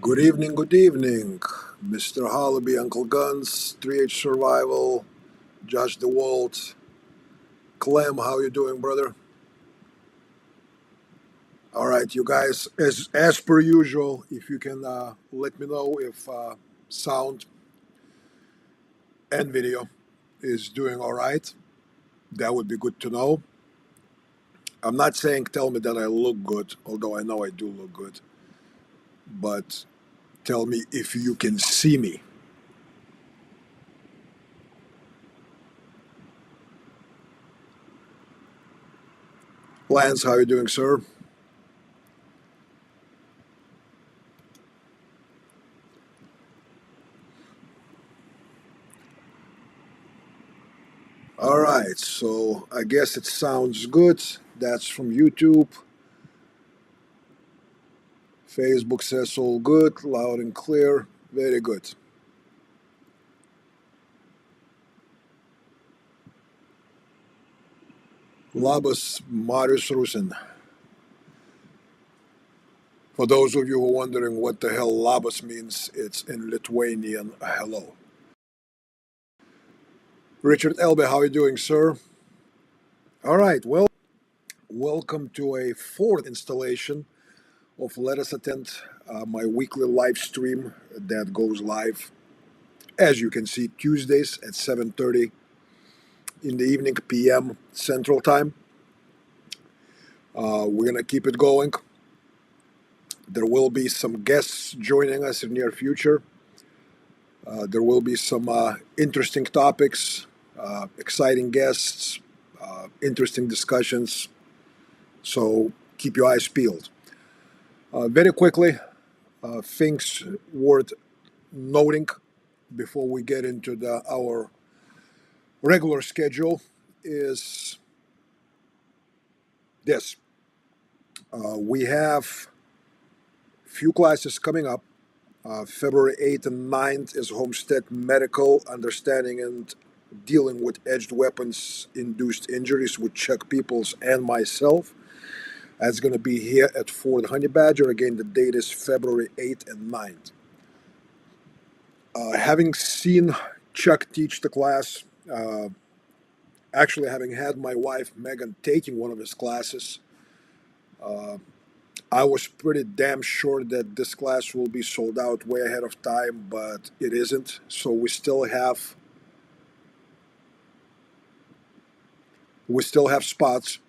Good evening, Mr. Hollaby, Uncle Guns, 3H Survival, Josh DeWalt, Clem, how you doing, brother? All right, you guys, as per usual, if you can let me know if sound and video is doing all right, that would be good to know. I'm not saying tell me that I look good, although I know I do look good, but tell me if you can see me. Lance, how you doing, sir? All right, so I guess it sounds good. That's from YouTube. Facebook says all good, loud and clear. Very good. Labas, Marius Rusin. For those of you who are wondering what the hell labas means, it's in Lithuanian hello. Richard Elbe, how are you doing, sir? All right, well, welcome to a fourth installation of Let Us Attend, my weekly live stream that goes live, as you can see, Tuesdays at 7:30 in the evening p.m. Central Time. We're gonna keep it going. There will be some guests joining us in the near future. There will be some interesting topics, exciting guests, interesting discussions. So keep your eyes peeled. Very quickly, things worth noting before we get into our regular schedule is this. We have few classes coming up. February 8th and 9th is Homestead Medical Understanding and Dealing with Edged Weapons Induced Injuries with Chuck Peoples and myself. That's going to be here at Fort Honey Badger. Again, the date is February 8th and 9th. Having seen Chuck teach the class, actually having had my wife Megan taking one of his classes, I was pretty damn sure that this class will be sold out way ahead of time, but it isn't. So we still have spots.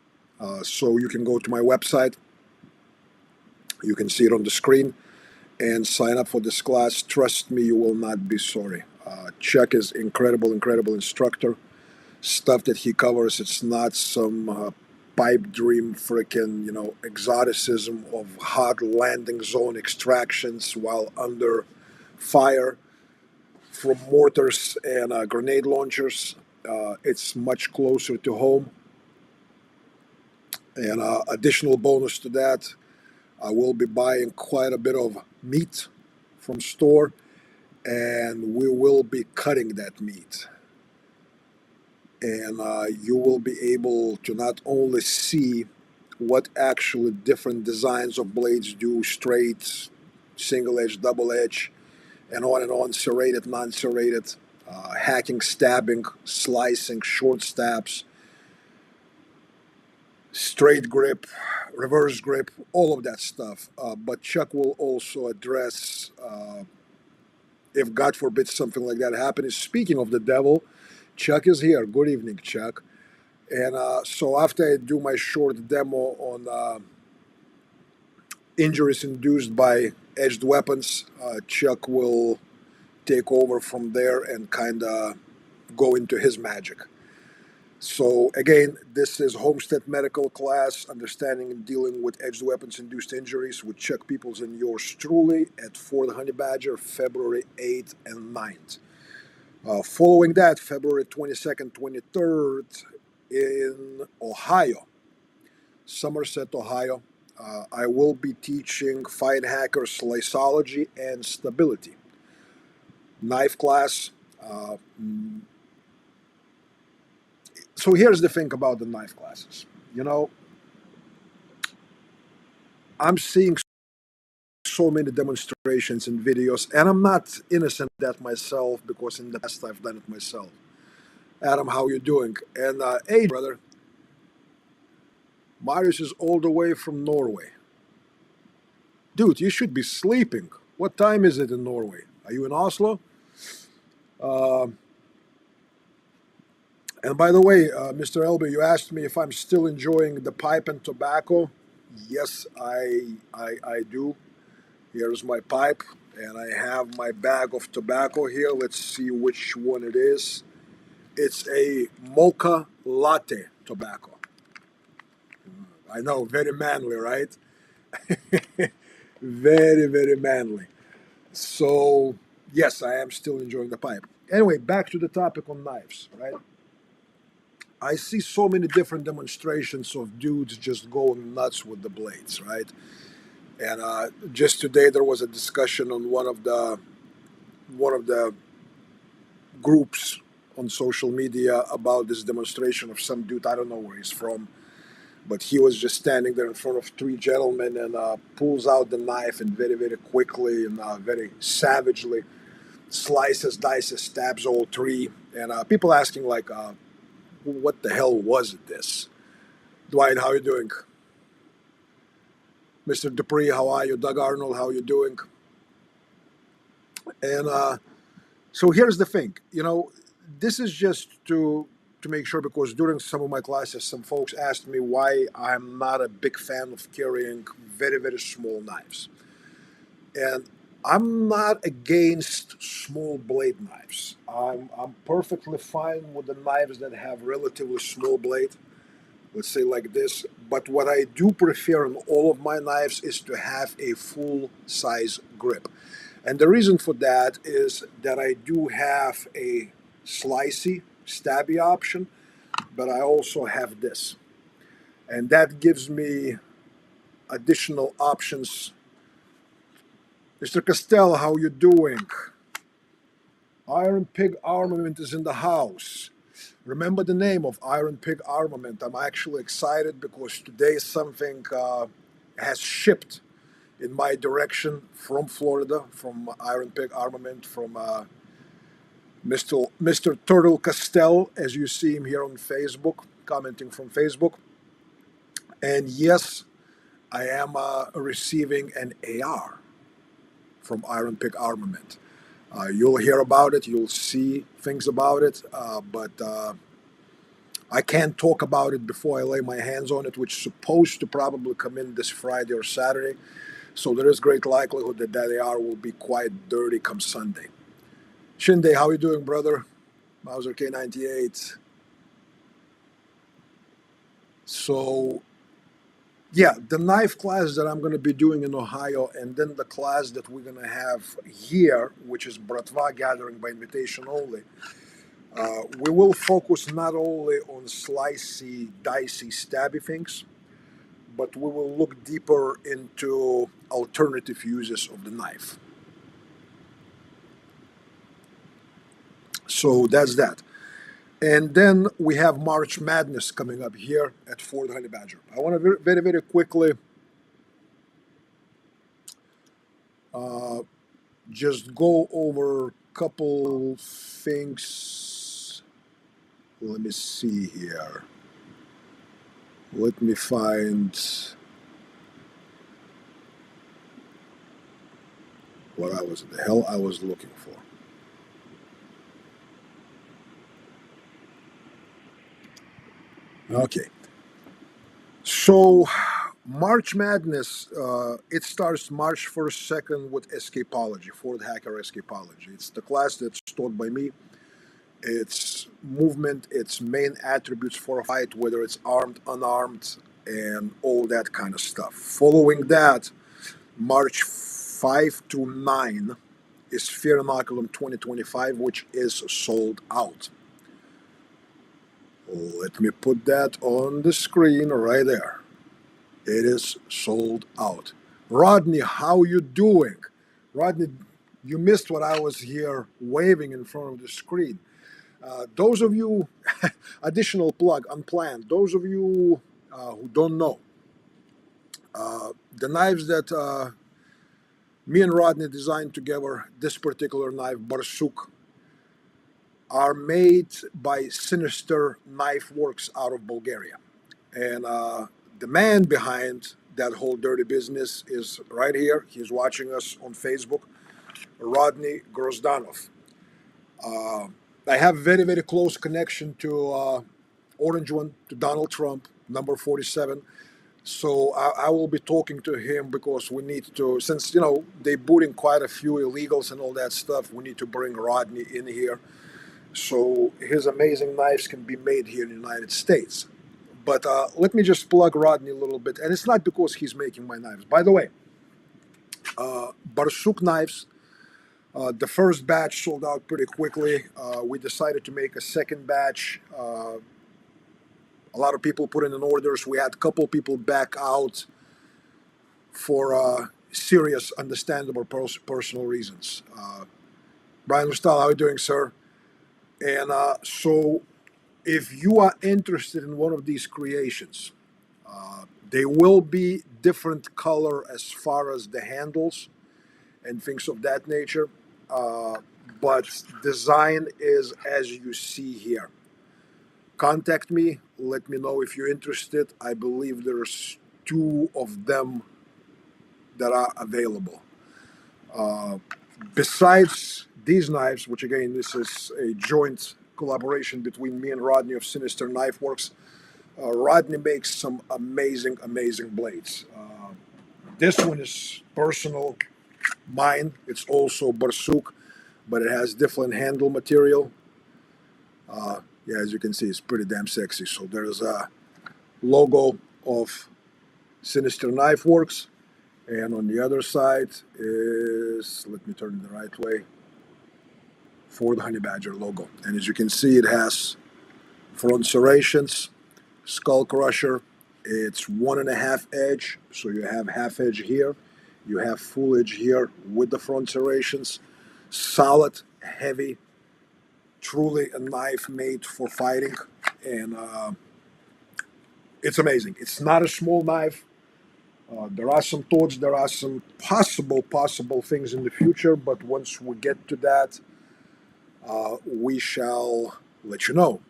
So you can go to my website. You can see it on the screen and sign up for this class. Trust me, you will not be sorry. Chuck is incredible instructor. Stuff that he covers, it's not some pipe dream freaking, exoticism of hot landing zone extractions while under fire from mortars and grenade launchers. It's much closer to home. And additional bonus to that, I will be buying quite a bit of meat from store, and we will be cutting that meat. And you will be able to not only see what actually different designs of blades do, straight, single edge, double edge, and on, serrated, non-serrated, hacking, stabbing, slicing, short stabs, straight grip, reverse grip, all of that stuff. But Chuck will also address, if God forbid something like that happens. Speaking of the devil, Chuck is here. Good evening, Chuck. And so after I do my short demo on injuries induced by edged weapons, Chuck will take over from there and kind of go into his magic. So again, this is Homestead Medical Class, Understanding and Dealing with Edged Weapons Induced Injuries with Chuck Peoples and yours truly at Fort Honey Badger, February 8th and 9th. Following that, February 22nd, 23rd in Ohio, Somerset, Ohio, I will be teaching Fight Hacker Sliceology and Stability. Knife class. So here's the thing about the knife classes. I'm seeing so many demonstrations and videos, and I'm not innocent of that myself because in the past I've done it myself. Adam, how you doing? And hey, brother, Marius is all the way from Norway. Dude, you should be sleeping. What time is it in Norway? Are you in Oslo? Uh, and by the way, Mr. Elby, you asked me if I'm still enjoying the pipe and tobacco. Yes, I do. Here's my pipe, and I have my bag of tobacco here. Let's see which one it is. It's a mocha latte tobacco. I know, very manly, right? Very, very manly. So, yes, I am still enjoying the pipe. Anyway, back to the topic on knives, right? I see so many different demonstrations of dudes just going nuts with the blades, right? And just today there was a discussion on one of the groups on social media about this demonstration of some dude. I don't know where he's from, but he was just standing there in front of three gentlemen and pulls out the knife and very, very quickly and very savagely slices, dices, stabs all three. And people asking like, "What the hell was it? This?" Dwight, how you doing? Mr. Dupree, how are you? Doug Arnold, how you doing? And so here's the thing, this is just to make sure because during some of my classes, some folks asked me why I'm not a big fan of carrying very, very small knives. And I'm not against small blade knives. I'm perfectly fine with the knives that have relatively small blade, let's say like this. But what I do prefer in all of my knives is to have a full size grip. And the reason for that is that I do have a slicey, stabby option, but I also have this. And that gives me additional options. Mr. Castell, how you doing? Iron Pig Armament is in the house. Remember the name of Iron Pig Armament. I'm actually excited because today something has shipped in my direction from Florida, from Iron Pig Armament, from Mr. Turtle Castell, as you see him here on Facebook, commenting from Facebook. And yes, I am receiving an AR from Iron Pig Armament. You'll hear about it, you'll see things about it, but I can't talk about it before I lay my hands on it, which is supposed to probably come in this Friday or Saturday. So there is great likelihood that that AR will be quite dirty come Sunday. Shinde, how you doing, brother? Mauser K98. So, yeah, the knife class that I'm going to be doing in Ohio, and then the class that we're going to have here, which is Bratva Gathering by invitation only, we will focus not only on slicey, dicey, stabby things, but we will look deeper into alternative uses of the knife. So that's that. And then we have March Madness coming up here at Fort Honey Badger. I want to very, very, very quickly just go over a couple things. Let me see here. Let me find the hell I was looking for. Okay. So, March Madness, it starts March 1st, 2nd with Escapology, Fort Hacker Escapology. It's the class that's taught by me. Its movement, its main attributes for a fight, whether it's armed, unarmed, and all that kind of stuff. Following that, March 5 to 9 is Fear Inoculum 2025, which is sold out. Let me put that on the screen right there. It is sold out. Rodney, how you doing? Rodney, you missed what I was here waving in front of the screen. Those of you, additional plug, unplanned, those of you who don't know, the knives that Me and Rodney designed together this particular knife, Barsuk, are made by Sinister Knife Works out of Bulgaria. And the man behind that whole dirty business is right here. He's watching us on Facebook, Rodney Grozdanov. Uh, I have very, very close connection to Orange One, to Donald Trump, number 47. So I will be talking to him because we need to, since, they booting quite a few illegals and all that stuff, we need to bring Rodney in here so his amazing knives can be made here in the United States. But let me just plug Rodney a little bit. And it's not because he's making my knives. By the way, Barsuk knives, the first batch sold out pretty quickly. We decided to make a second batch. A lot of people put in orders. We had a couple people back out for serious, understandable personal reasons. Brian Rustal, how are you doing, sir? And so if you are interested in one of these creations, they will be different color as far as the handles and things of that nature. But design is as you see here. Contact me. Let me know if you're interested. I believe there's two of them that are available. Besides these knives, which again, this is a joint collaboration between me and Rodney of Sinister Knife Works, Rodney makes some amazing, amazing blades. This one is personal, mine. It's also Barsuk, but it has different handle material. Yeah, as you can see, it's pretty damn sexy. So there's a logo of Sinister Knife Works, and on the other side is, let me turn it the right way, Ford Honey Badger logo. And as you can see, it has front serrations, skull crusher. It's 1.5 edge, so you have half edge here. You have full edge here with the front serrations. Solid, heavy, truly a knife made for fighting. And it's amazing. It's not a small knife. There are some thoughts, there are some possible things in the future, but once we get to that, we shall let you know.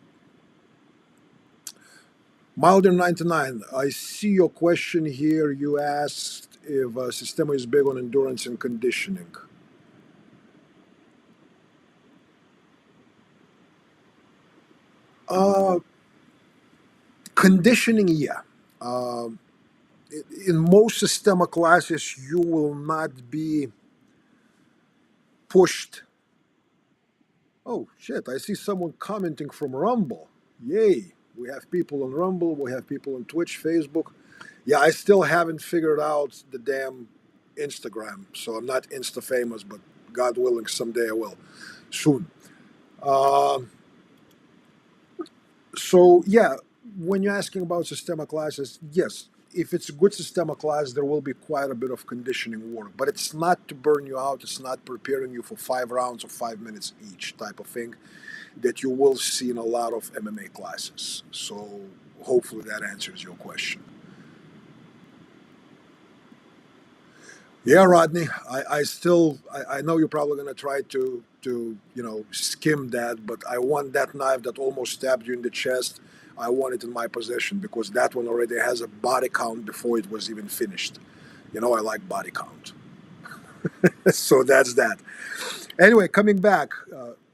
Milder99, I see your question here. You asked if Sistema is big on endurance and conditioning. Conditioning, yeah. In most Sistema classes, you will not be pushed. Oh, shit, I see someone commenting from Rumble. Yay. We have people on Rumble, we have people on Twitch, Facebook. Yeah, I still haven't figured out the damn Instagram, so I'm not Insta famous, but God willing, someday I will. Soon. So, yeah, when you're asking about Sistema classes, yes, if it's a good Sistema class, there will be quite a bit of conditioning work, but it's not to burn you out, it's not preparing you for 5 rounds or 5 minutes each type of thing that you will see in a lot of MMA classes. So hopefully that answers your question. Yeah, Rodney, I know you're probably going to try to skim that, but I want that knife that almost stabbed you in the chest. I want it in my possession because that one already has a body count before it was even finished. I like body count. So that's that. Anyway, coming back.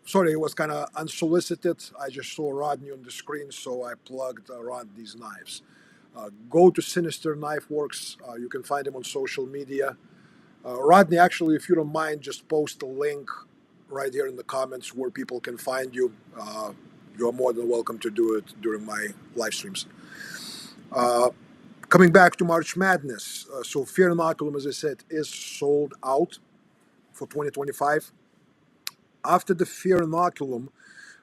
Sorry, it was kind of unsolicited. I just saw Rodney on the screen, so I plugged Rodney's knives. Go to Sinister Knife Works. You can find him on social media. Rodney, actually, if you don't mind, just post a link right here in the comments where people can find you. You're more than welcome to do it during my live streams. Coming back to March Madness. So Fear Inoculum, as I said, is sold out for 2025. After the Fear Inoculum,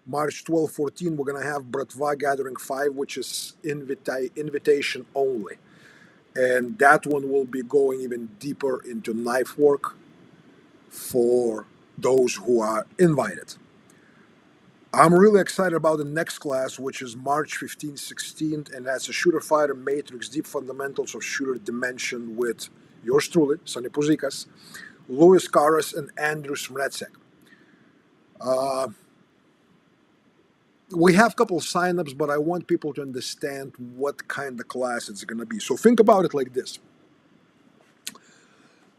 March 12, 14, we're going to have Bratva Gathering 5, which is invitation only. And that one will be going even deeper into knife work for those who are invited. I'm really excited about the next class, which is March 15, 16, and that's a Shooter Fighter Matrix Deep Fundamentals of Shooter Dimension with yours truly, Sonny Puzikas. Louis Karas and Andrew Smretsek. We have a couple of signups, but I want people to understand what kind of class it's going to be. So think about it like this.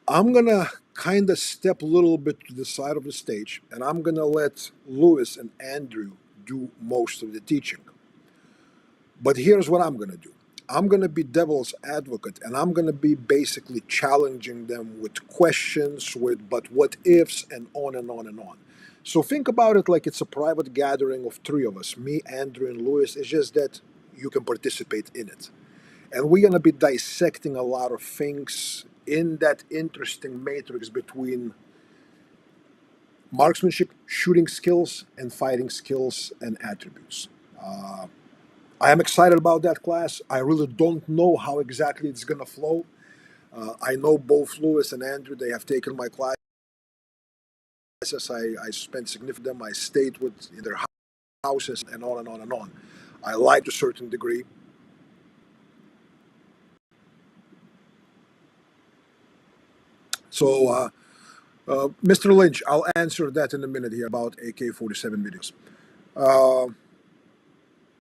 I'm going to kind of step a little bit to the side of the stage, and I'm going to let Louis and Andrew do most of the teaching. But here's what I'm going to do. I'm going to be devil's advocate, and I'm going to be basically challenging them with questions, with but what ifs, and on and on and on. So think about it like it's a private gathering of three of us, me, Andrew, and Louis. It's just that you can participate in it. And we're going to be dissecting a lot of things in that interesting matrix between marksmanship, shooting skills, and fighting skills and attributes. I am excited about that class. I really don't know how exactly it's going to flow. I know both Louis and Andrew, they have taken my classes. I spent significant them. I stayed with in their houses and on and on and on. I lied to a certain degree. So, Mr. Lynch, I'll answer that in a minute here about AK-47 videos. Uh,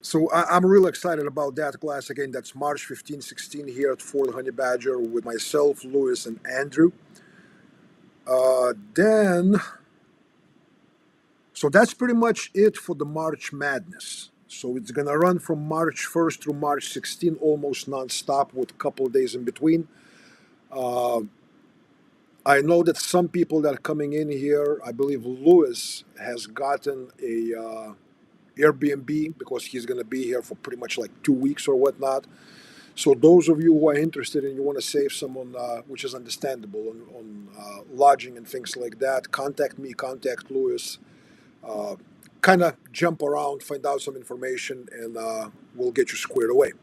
so I'm really excited about that class. Again, that's March 15, 16 here at Fort Honey Badger with myself, Louis, and Andrew. Then, so that's pretty much it for the March Madness. So it's going to run from March 1st through March 16, almost nonstop with a couple of days in between. Uh, I know that some people that are coming in here, I believe Louis has gotten a Airbnb because he's going to be here for pretty much like 2 weeks or whatnot. So those of you who are interested and you want to save someone, which is understandable, on lodging and things like that, contact me, contact Louis. Kind of jump around, find out some information, and we'll get you squared away.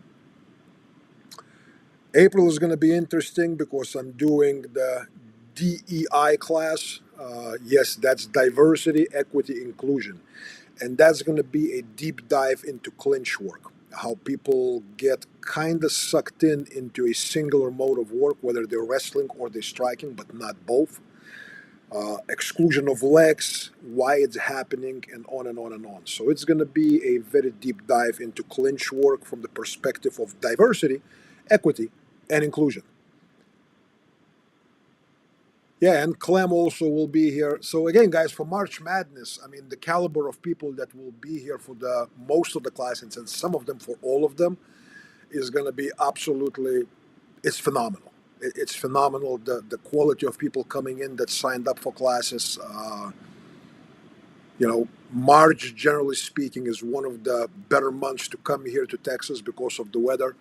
April is going to be interesting because I'm doing the DEI class. Yes, that's diversity, equity, inclusion. And that's going to be a deep dive into clinch work, how people get kind of sucked into a singular mode of work, whether they're wrestling or they're striking, but not both. Exclusion of legs, why it's happening, and on and on and on. So it's going to be a very deep dive into clinch work from the perspective of diversity, equity, and inclusion. Yeah, and Clem also will be here. So again, guys, for March Madness, I mean, the caliber of people that will be here for the most of the classes, and some of them for all of them, is going to be absolutely, it's phenomenal. It's phenomenal, the quality of people coming in that signed up for classes. March, generally speaking, is one of the better months to come here to Texas because of the weather.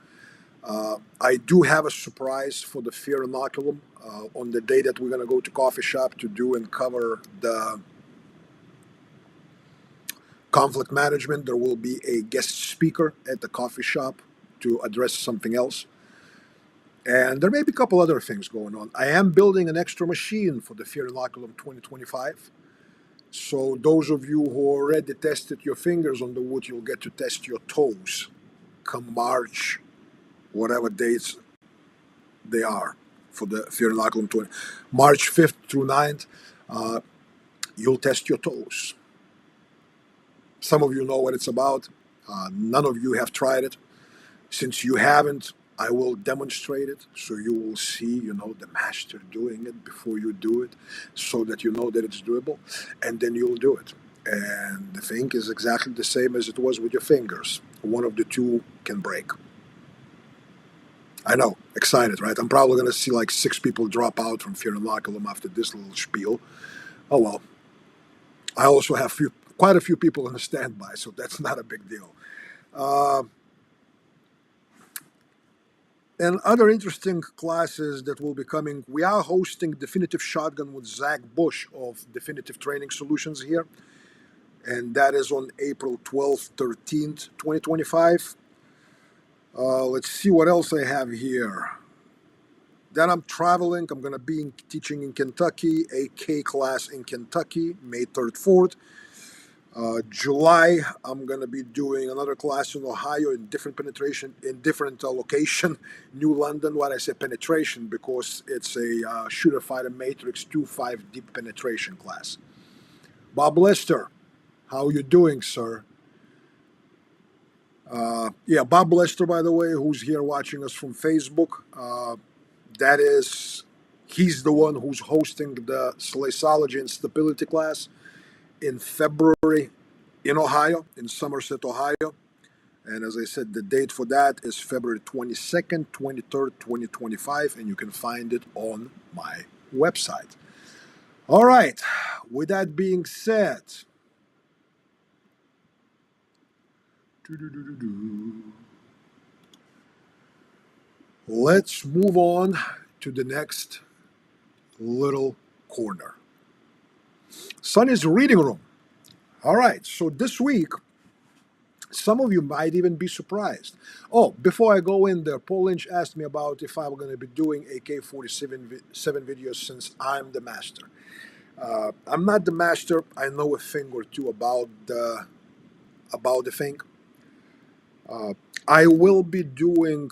I do have a surprise for the Fear Inoculum on the day that we're going to go to coffee shop to do and cover the conflict management. There will be a guest speaker at the coffee shop to address something else. And there may be a couple other things going on. I am building an extra machine for the Fear Inoculum 2025. So those of you who already tested your fingers on the wood, you'll get to test your toes come March, whatever dates they are for the Fear Inoculum 20. March 5th through 9th, you'll test your toes. Some of you know what it's about. None of you have tried it. Since you haven't, I will demonstrate it so you will see, the master doing it before you do it so that you know that it's doable, and then you'll do it. And the thing is exactly the same as it was with your fingers. One of the two can break. I know, excited, right? I'm probably going to see like 6 people drop out from Fear Inoculum after this little spiel. Oh well. I also have quite a few people on the standby, so that's not a big deal. And other interesting classes that will be coming, we are hosting Definitive Shotgun with Zach Bush of Definitive Training Solutions here. And that is on April 12th, 13th, 2025. Let's see what else I have here. Then I'm traveling. I'm going to be teaching in Kentucky, a K class in Kentucky, May 3rd, 4th. July, I'm gonna be doing another class in Ohio in different penetration, in different location. New London. Why I say penetration? Because it's a shooter fighter matrix 2-5 deep penetration class. Bob Lester, how you doing, sir? Yeah, Bob Lester, by the way, who's here watching us from Facebook. That is, he's the one who's hosting the Slaysology and Stability class in February in Ohio, in Somerset, Ohio. And as I said, the date for that is February 22nd, 23rd, 2025, and you can find it on my website. All right, with that being said, let's move on to the next little corner. Sonny's reading room. All right, so this week, some of you might even be surprised. Oh, before I go in there, Paul Lynch asked me about if I were going to be doing AK-47 videos since I'm the master. I'm not the master. I know a thing or two about the thing. I will be doing.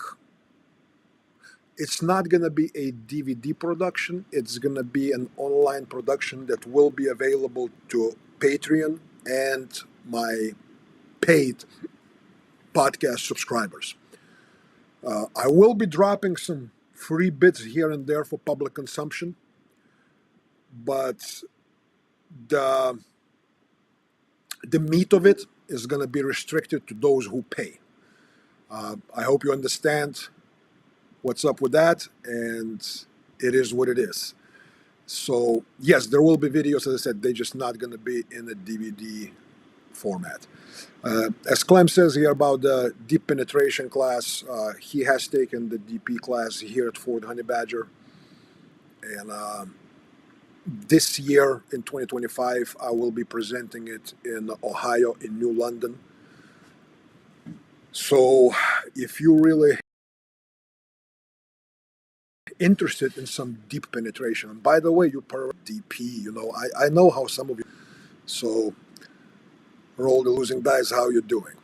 It's not going to be a DVD production. It's going to be an online production that will be available to Patreon and my paid podcast subscribers. I will be dropping some free bits here and there for public consumption, but the the meat of it is going to be restricted to those who pay. I hope you understand what's up with that, and it is what it is. So yes, there will be videos. As I said, they're just not going to be in a DVD format. As Clem says here about the deep penetration class, he has taken the DP class here at Fort Honey Badger, and this year in 2025, I will be presenting it in Ohio, in New London. So if you really interested in some deep penetration, and by the way, you per DP, I know how some of you. So roll the losing dice. How you doing?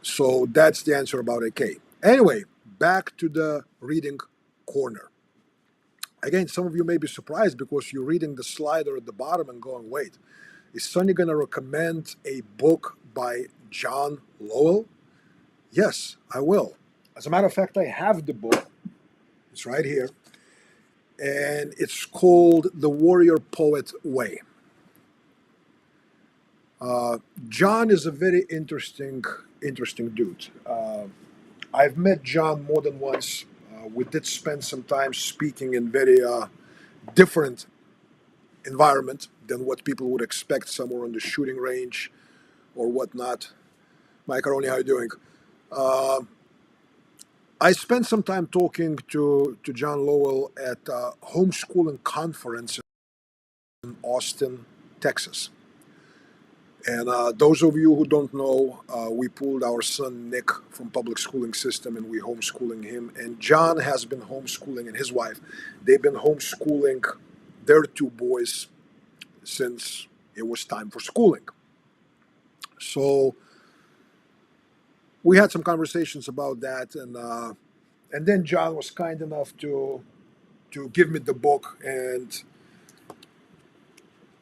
So that's the answer about AK. Anyway, back to the reading corner. Again, some of you may be surprised because you're reading the slider at the bottom and going, wait, is Sonny going to recommend a book by John Lowell? Yes, I will. As a matter of fact, I have the book. It's right here. And it's called The Warrior Poet Way. John is a very interesting dude. I've met John more than once. We did spend some time speaking in very different environment than what people would expect somewhere on the shooting range or whatnot. Mike Aroni, how you doing? I spent some time talking to John Lowell at a homeschooling conference in Austin, Texas. And those of you who don't know, we pulled our son Nick from public schooling system and we homeschooling him. And John has been homeschooling, and his wife, they've been homeschooling their two boys since it was time for schooling. So we had some conversations about that, and then John was kind enough to give me the book, and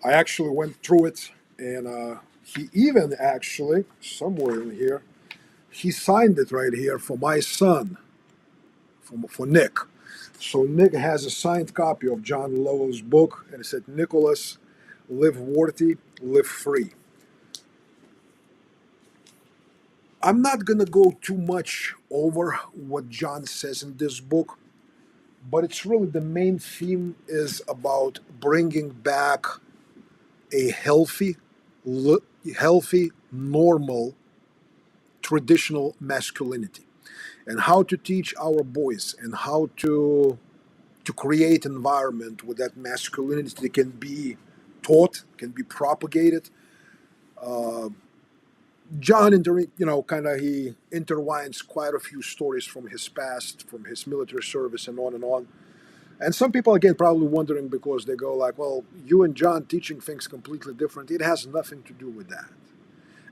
I actually went through it, and he even actually somewhere in here he signed it right here for my son, for Nick. So Nick has a signed copy of John Lowell's book, and it said, "Nicholas, live worthy, live free." I'm not going to go too much over what John says in this book, but it's really the main theme is about bringing back a healthy, normal, traditional masculinity, and how to teach our boys and how to create environment where that masculinity can be taught, can be propagated. Uh, John, kind of he intertwines quite a few stories from his past, from his military service, and on and on. And some people, again, probably wondering because they go like, well, you and John teaching things completely different. It has nothing to do with that.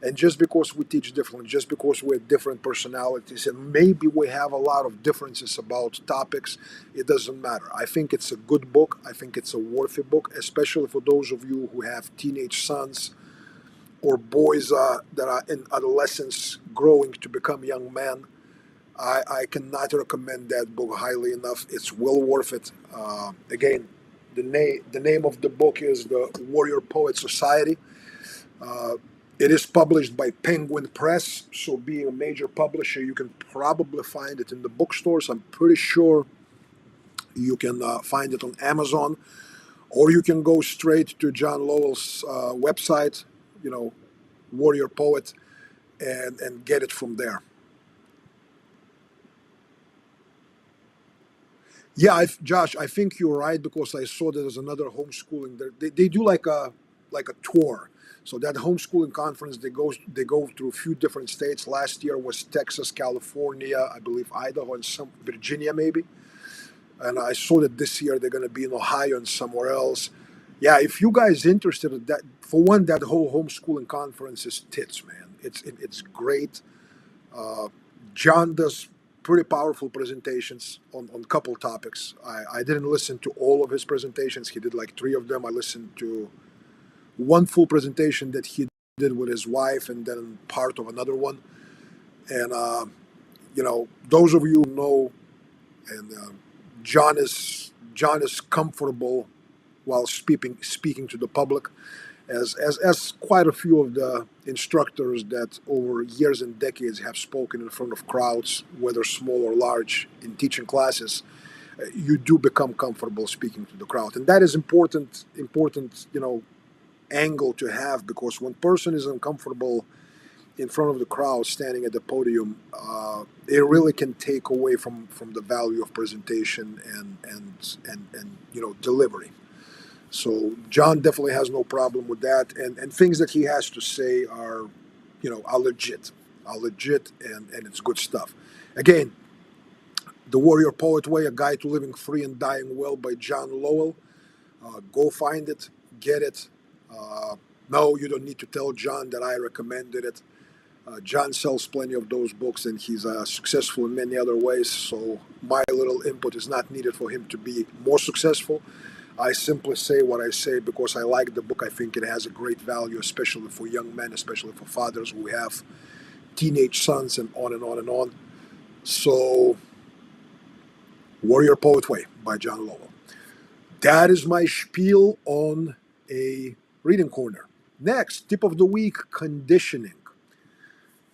And just because we teach differently, just because we're different personalities, and maybe we have a lot of differences about topics, it doesn't matter. I think it's a good book. I think it's a worthy book, especially for those of you who have teenage sons or boys that are in adolescence growing to become young men. I cannot recommend that book highly enough. It's well worth it. Again, the name of the book is The Warrior Poet Society. Uh, it is published by Penguin Press, so being a major publisher, you can probably find it in the bookstores. I'm pretty sure you can find it on Amazon, or you can go straight to John Lowell's website, you know, Warrior Poet, and get it from there. Yeah, Josh, I think you're right because I saw that there's another homeschooling. They do like a tour. So that homeschooling conference, they go through a few different states. Last year was Texas, California, I believe Idaho, and some Virginia maybe. And I saw that this year they're going to be in Ohio and somewhere else. Yeah, if you guys interested in that, for one, that whole homeschooling conference is tits, man. It's great. Uh, John does pretty powerful presentations on couple topics. I didn't listen to all of his presentations. He did like three of them. I listened to one full presentation that he did with his wife and then part of another one. And, those of you who know, and John is comfortable while speaking to the public as quite a few of the instructors that over years and decades have spoken in front of crowds, whether small or large, in teaching classes, you do become comfortable speaking to the crowd, and that is important, angle to have because when person is uncomfortable in front of the crowd, standing at the podium, it really can take away from the value of presentation and delivery. So John definitely has no problem with that, and things that he has to say are legit, and it's good stuff. Again, The Warrior Poet Way: A Guide to Living Free and Dying Well by John Lowell. Go find it, get it. No, you don't need to tell John that I recommended it. John sells plenty of those books, and he's successful in many other ways. So my little input is not needed for him to be more successful. I simply say what I say because I like the book. I think it has a great value, especially for young men, especially for fathers who have teenage sons, and on and on and on. So, Warrior Poet Way by John Lowell. That is my spiel on a reading corner. Next, tip of the week: conditioning.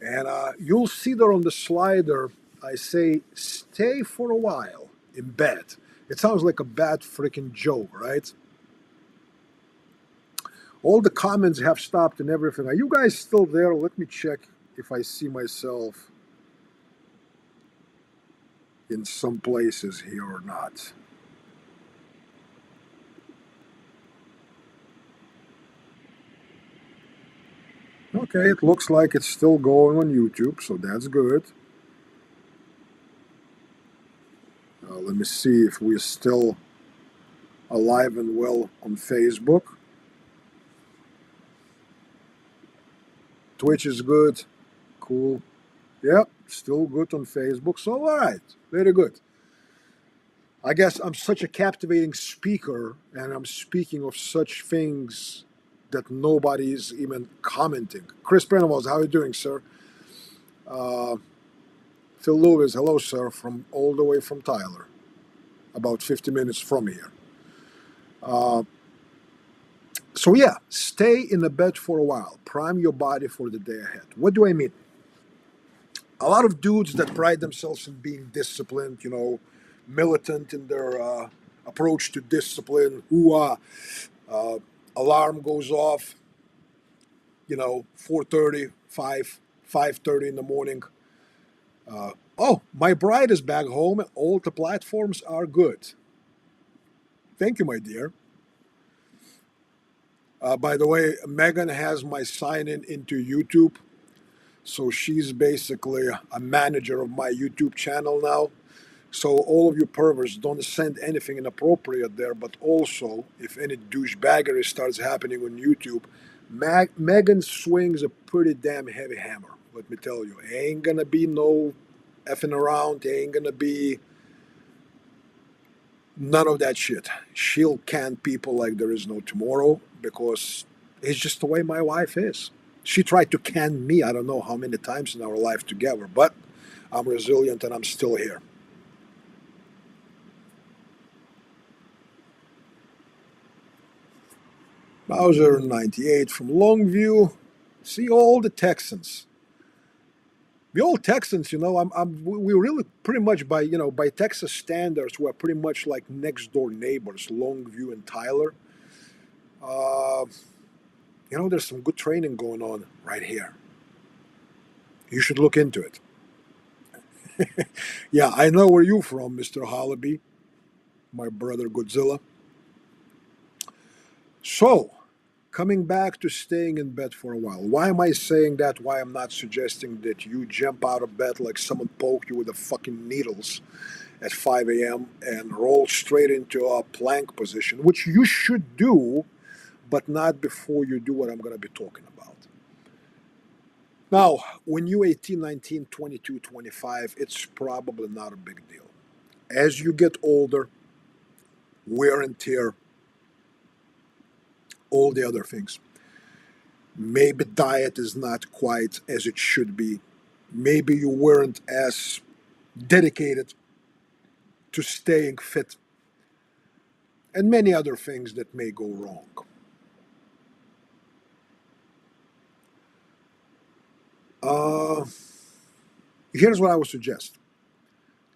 And you'll see there on the slider, I say, stay for a while in bed. It sounds like a bad freaking joke, right? All the comments have stopped and everything. Are you guys still there? Let me check if I see myself in some places here or not. Okay, it looks like it's still going on YouTube, so that's good. Let me see if we're still alive and well on Facebook. Twitch is good. Cool. Yep, still good on Facebook. So, all right, very good. I guess I'm such a captivating speaker, and I'm speaking of such things that nobody is even commenting. Chris Prenavos, how are you doing, sir? Uh, Phil Lewis, hello, sir, from all the way from Tyler, about 50 minutes from here. So yeah, stay in the bed for a while. Prime your body for the day ahead. What do I mean? A lot of dudes that pride themselves in being disciplined, militant in their approach to discipline, who alarm goes off, 4:30, 5:30 in the morning. Oh, my bride is back home. All the platforms are good. Thank you, my dear. By the way, Megan has my sign in into YouTube. So she's basically a manager of my YouTube channel now. So all of you perverts, don't send anything inappropriate there. But also, if any douchebaggery starts happening on YouTube, Megan swings a pretty damn heavy hammer. Let me tell you, ain't gonna be no effing around. Ain't gonna be none of that shit. She'll can people like there is no tomorrow because it's just the way my wife is. She tried to can me, I don't know how many times in our life together, but I'm resilient and I'm still here. Bowser 98 from Longview. See all the Texans. The old Texans, we really pretty much by Texas standards, we're pretty much like next door neighbors, Longview and Tyler. Uh, there's some good training going on right here. You should look into it. Yeah, I know where you from, Mr. Hollaby, my brother Godzilla. So, coming back to staying in bed for a while. Why am I saying that? Why I'm not suggesting that you jump out of bed like someone poked you with the fucking needles at 5 a.m. and roll straight into a plank position, which you should do, but not before you do what I'm going to be talking about. Now, when you're 18, 19, 22, 25, it's probably not a big deal. As you get older, wear and tear, all the other things. Maybe diet is not quite as it should be. Maybe you weren't as dedicated to staying fit, and many other things that may go wrong. Uh, Here's what I would suggest: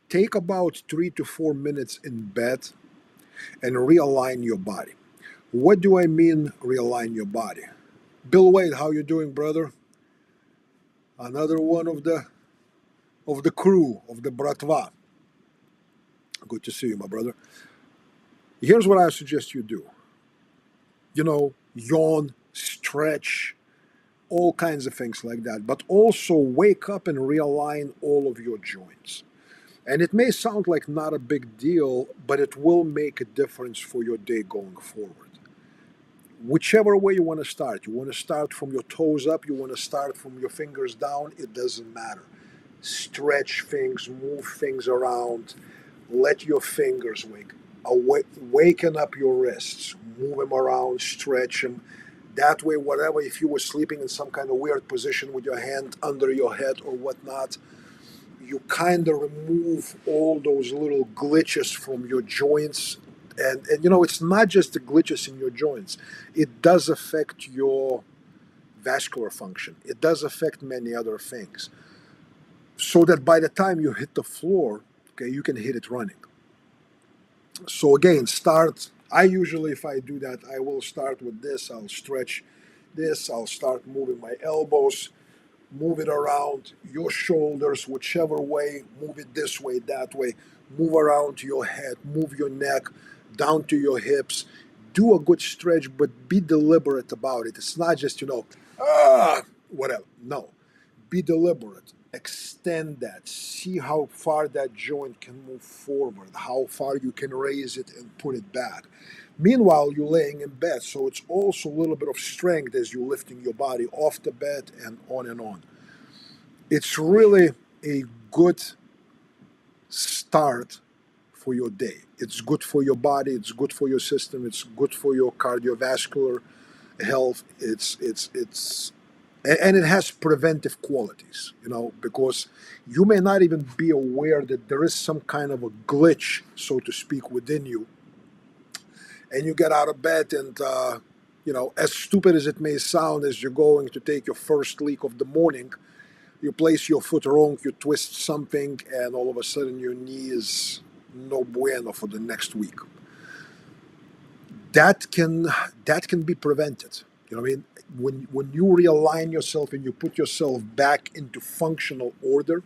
take about 3 to 4 minutes in bed and realign your body. What do I mean, realign your body? Bill Wade, how you doing, brother? Another one of the crew of the Bratva. Good to see you, my brother. Here's what I suggest you do. Yawn, stretch, all kinds of things like that. But also wake up and realign all of your joints. And it may sound like not a big deal, but it will make a difference for your day going forward. Whichever way you want to start, you want to start from your toes up, you want to start from your fingers down, it doesn't matter. Stretch things, move things around, let your fingers waken up your wrists, move them around, stretch them. That way, whatever, if you were sleeping in some kind of weird position with your hand under your head or whatnot, you kind of remove all those little glitches from your joints. And it's not just the glitches in your joints, it does affect your vascular function, it does affect many other things. So that by the time you hit the floor, okay, you can hit it running. So again, start. I usually, if I do that, I will start with this. I'll stretch this. I'll start moving my elbows, move it around your shoulders, whichever way, move it this way, that way, move around your head, move your neck down to your hips. Do a good stretch, but be deliberate about it. It's not just, whatever. No. Be deliberate. Extend that. See how far that joint can move forward, how far you can raise it and put it back. Meanwhile, you're laying in bed, so it's also a little bit of strength as you're lifting your body off the bed and on and on. It's really a good start for your day. It's good for your body, it's good for your system, it's good for your cardiovascular health. It's and it has preventive qualities, because you may not even be aware that there is some kind of a glitch, so to speak, within you. And you get out of bed and, as stupid as it may sound, as you're going to take your first leak of the morning, you place your foot wrong, you twist something, and all of a sudden your knee is no bueno for the next week. That can be prevented. You know what I mean? When you realign yourself and you put yourself back into functional order,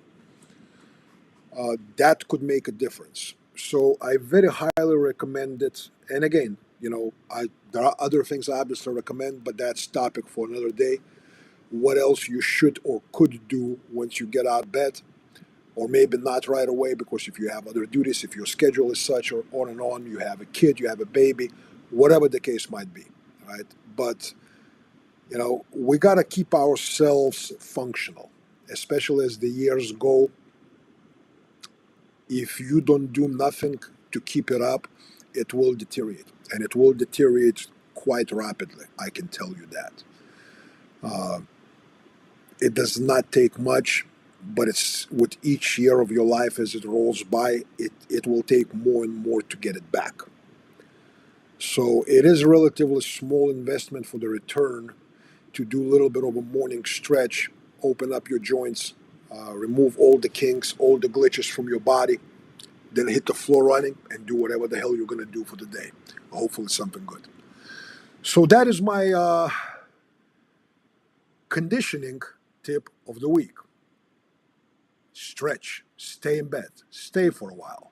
that could make a difference. So I very highly recommend it. And again, there are other things I obviously recommend, but that's topic for another day. What else you should or could do once you get out of bed? or maybe not right away because if you have other duties, if your schedule is such, or on and on, you have a kid, you have a baby, whatever the case might be, right? But we got to keep ourselves functional, especially as the years go. If you don't do nothing to keep it up, it will deteriorate, and it will deteriorate quite rapidly. I can tell you that. Uh, it does not take much, but it's with each year of your life as it rolls by, it will take more and more to get it back. So it is a relatively small investment for the return to do a little bit of a morning stretch, open up your joints, remove all the kinks, all the glitches from your body, then hit the floor running and do whatever the hell you're going to do for the day. Hopefully something good. So that is my conditioning tip of the week. Stretch, stay in bed, stay for a while.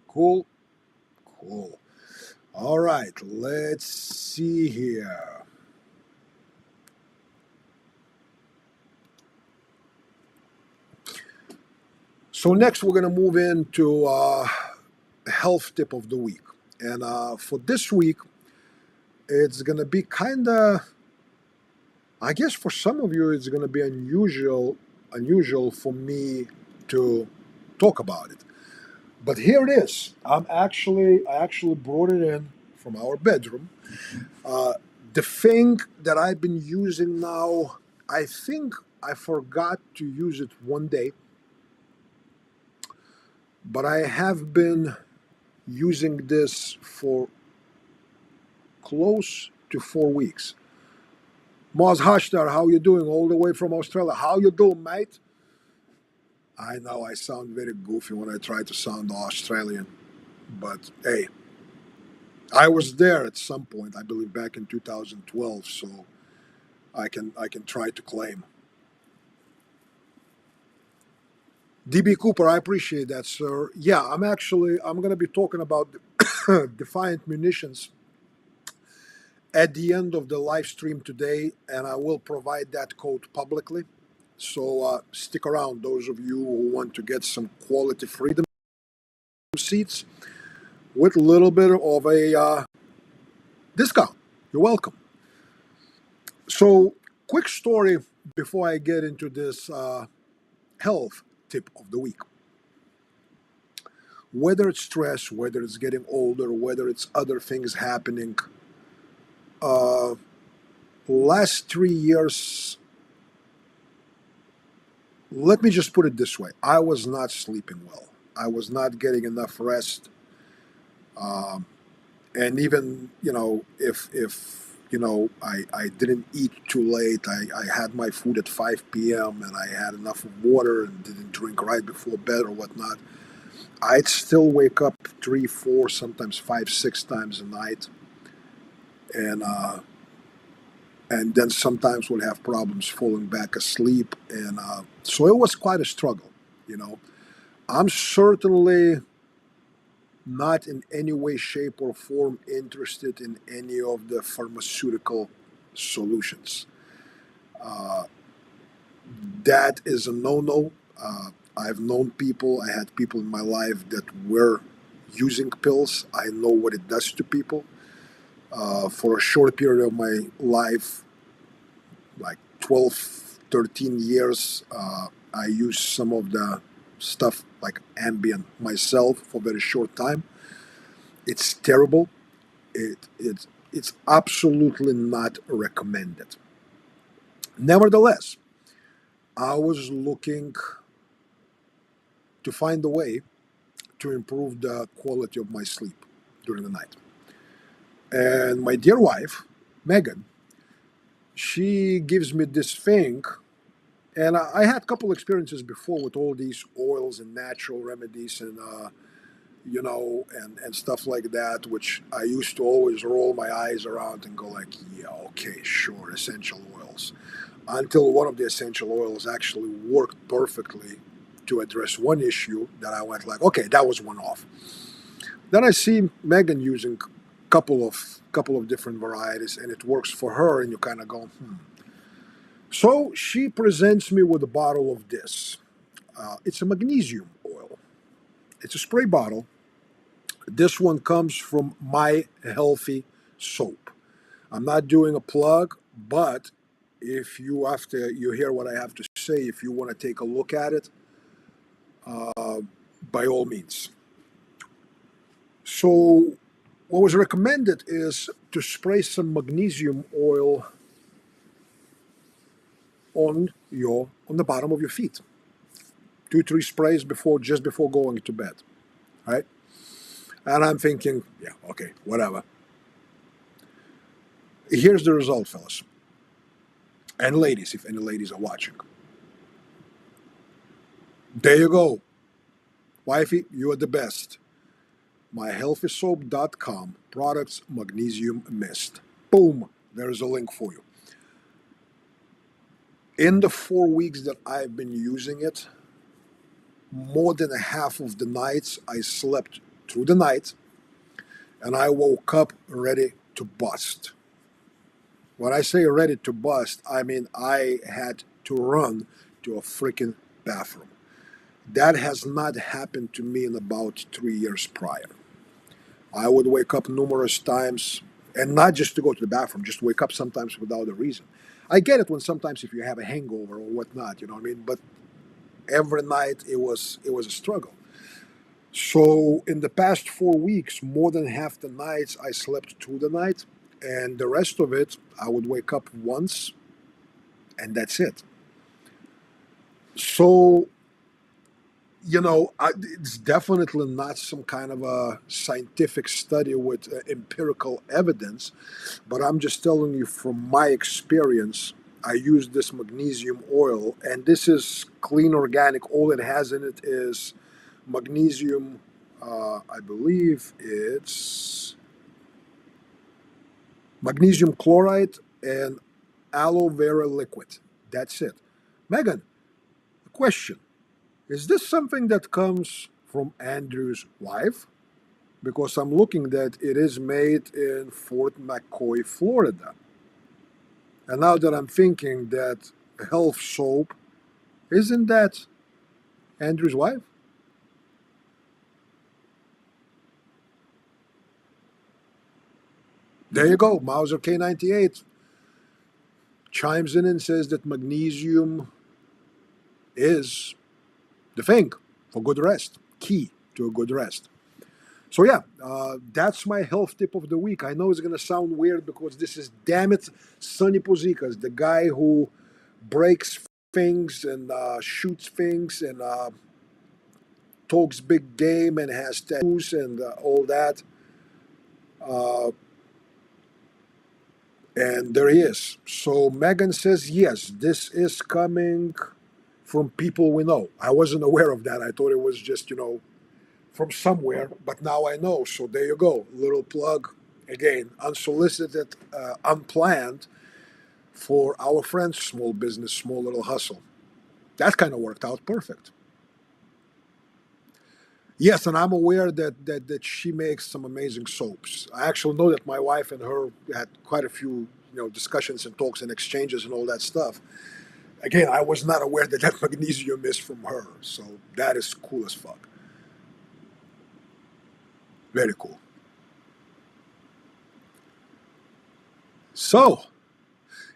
Cool? Cool. All right, let's see here. So next we're going to move into health tip of the week. And for this week, it's going to be kind of, I guess for some of you, it's going to be unusual for me to talk about it. But here it is. I actually brought it in from our bedroom. Uh, the thing that I've been using now, I think I forgot to use it one day, but I have been using this for close to 4 weeks. Maz Hashtar, how you doing? All the way from Australia. How you doing, mate? I know I sound very goofy when I try to sound Australian, but hey, I was there at some point. I believe back in 2012, so I can try to claim. DB Cooper, I appreciate that, sir. Yeah, I'm going to be talking about Defiant Munitions at the end of the live stream today, and I will provide that code publicly. So stick around, those of you who want to get some quality freedom seats with a little bit of a discount. You're welcome. So, quick story before I get into this health tip of the week. Whether it's stress, whether it's getting older, whether it's other things happening, uh, last 3 years, let me just put it this way: I was not sleeping well. I was not getting enough rest, and even if I didn't eat too late, I had my food at 5 p.m. and I had enough of water and didn't drink right before bed or whatnot, I'd still wake up 3, 4, sometimes 5, 6 times a night, and then sometimes would have problems falling back asleep, and so it was quite a struggle. You know, I'm certainly not in any way, shape, or form interested in any of the pharmaceutical solutions. Uh, that is a no-no. I've known people, I had people in my life that were using pills. I know what it does to people. For a short period of my life, like 12, 13 years, I used some of the stuff like Ambien myself for a very short time. It's terrible. It's absolutely not recommended. Nevertheless, I was looking to find a way to improve the quality of my sleep during the night. And my dear wife, Megan, she gives me this thing, and I had a couple experiences before with all these oils and natural remedies and and stuff like that, which I used to always roll my eyes around and go like, yeah, okay, sure, essential oils. Until one of the essential oils actually worked perfectly to address one issue that I went like, okay, that was one off. Then I see Megan using couple of different varieties, and it works for her, and you kind of go, hmm. So she presents me with a bottle of this. It's a magnesium oil. It's a spray bottle. This one comes from My Healthy Soap. I'm not doing a plug, but if you, after you hear what I have to say, if you want to take a look at it, by all means. So, what was recommended is to spray some magnesium oil on the bottom of your feet. 2, 3 sprays just before going to bed, right? And I'm thinking, yeah, okay, whatever. Here's the result, fellas and ladies, if any ladies are watching. There you go, wifey, you are the best. MyHealthySoap.com, products magnesium mist. Boom, there's a link for you. In the 4 weeks that I've been using it, more than half of the nights I slept through the night and I woke up ready to bust. When I say ready to bust, I mean I had to run to a freaking bathroom. That has not happened to me in about 3 years prior. I would wake up numerous times, and not just to go to the bathroom, just wake up sometimes without a reason. I get it when sometimes if you have a hangover or whatnot, you know what I mean? But every night it was a struggle. So in the past 4 weeks, more than half the nights I slept through the night, and the rest of it I would wake up once, and that's it. So it's definitely not some kind of a scientific study with empirical evidence, but I'm just telling you from my experience. I use this magnesium oil, and this is clean organic. All it has in it is magnesium. I believe it's magnesium chloride and aloe vera liquid. That's it. Megan, a question. Is this something that comes from Andrew's wife? Because I'm looking that it is made in Fort McCoy, Florida. And now that I'm thinking that health soap, isn't that Andrew's wife? There you go. Mauser K98 chimes in and says that magnesium is the thing for good rest, key to a good rest. So yeah, that's my health tip of the week. I know it's gonna sound weird because this is, damn it, Sonny Puzikas, the guy who breaks things and shoots things and talks big game and has tattoos and all that. Uh, and there he is. So Megan says yes, this is coming from people we know. I wasn't aware of that. I thought it was just from somewhere, but now I know. So there you go. Little plug, again, unsolicited, unplanned, for our friend's small business, small little hustle. That kind of worked out perfect. Yes, and I'm aware that she makes some amazing soaps. I actually know that my wife and her had quite a few discussions and talks and exchanges and all that stuff. Again, I was not aware that that magnesium is from her, so that is cool as fuck. Very cool. So,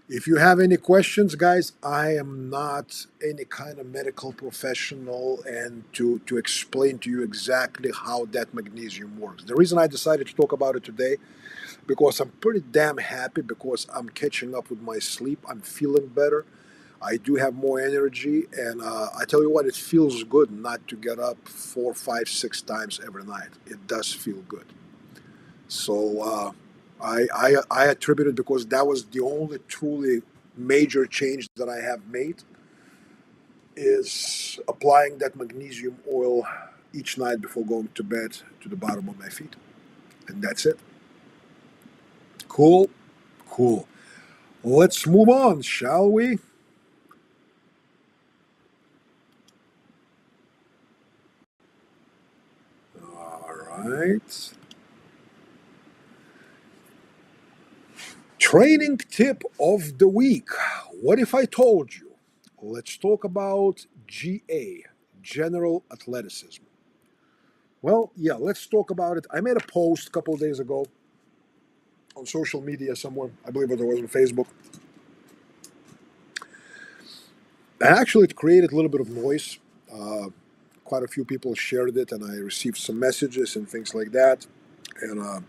if you have any questions, guys, I am not any kind of medical professional, and to explain to you exactly how that magnesium works. The reason I decided to talk about it today, because I'm pretty damn happy because I'm catching up with my sleep. I'm feeling better. I do have more energy, and I tell you what, it feels good not to get up 4, 5, 6 times every night. It does feel good. So I attribute it because that was the only truly major change that I have made, is applying that magnesium oil each night before going to bed to the bottom of my feet. And that's it. Cool, cool. Let's move on, shall we? All right. Training tip of the week. What if I told you? Let's talk about GA, general athleticism. Well, yeah, let's talk about it. I made a post a couple of days ago on social media somewhere. I believe it was on Facebook. And actually, it created a little bit of noise. Uh, Quite a few people shared it, and I received some messages and things like that. And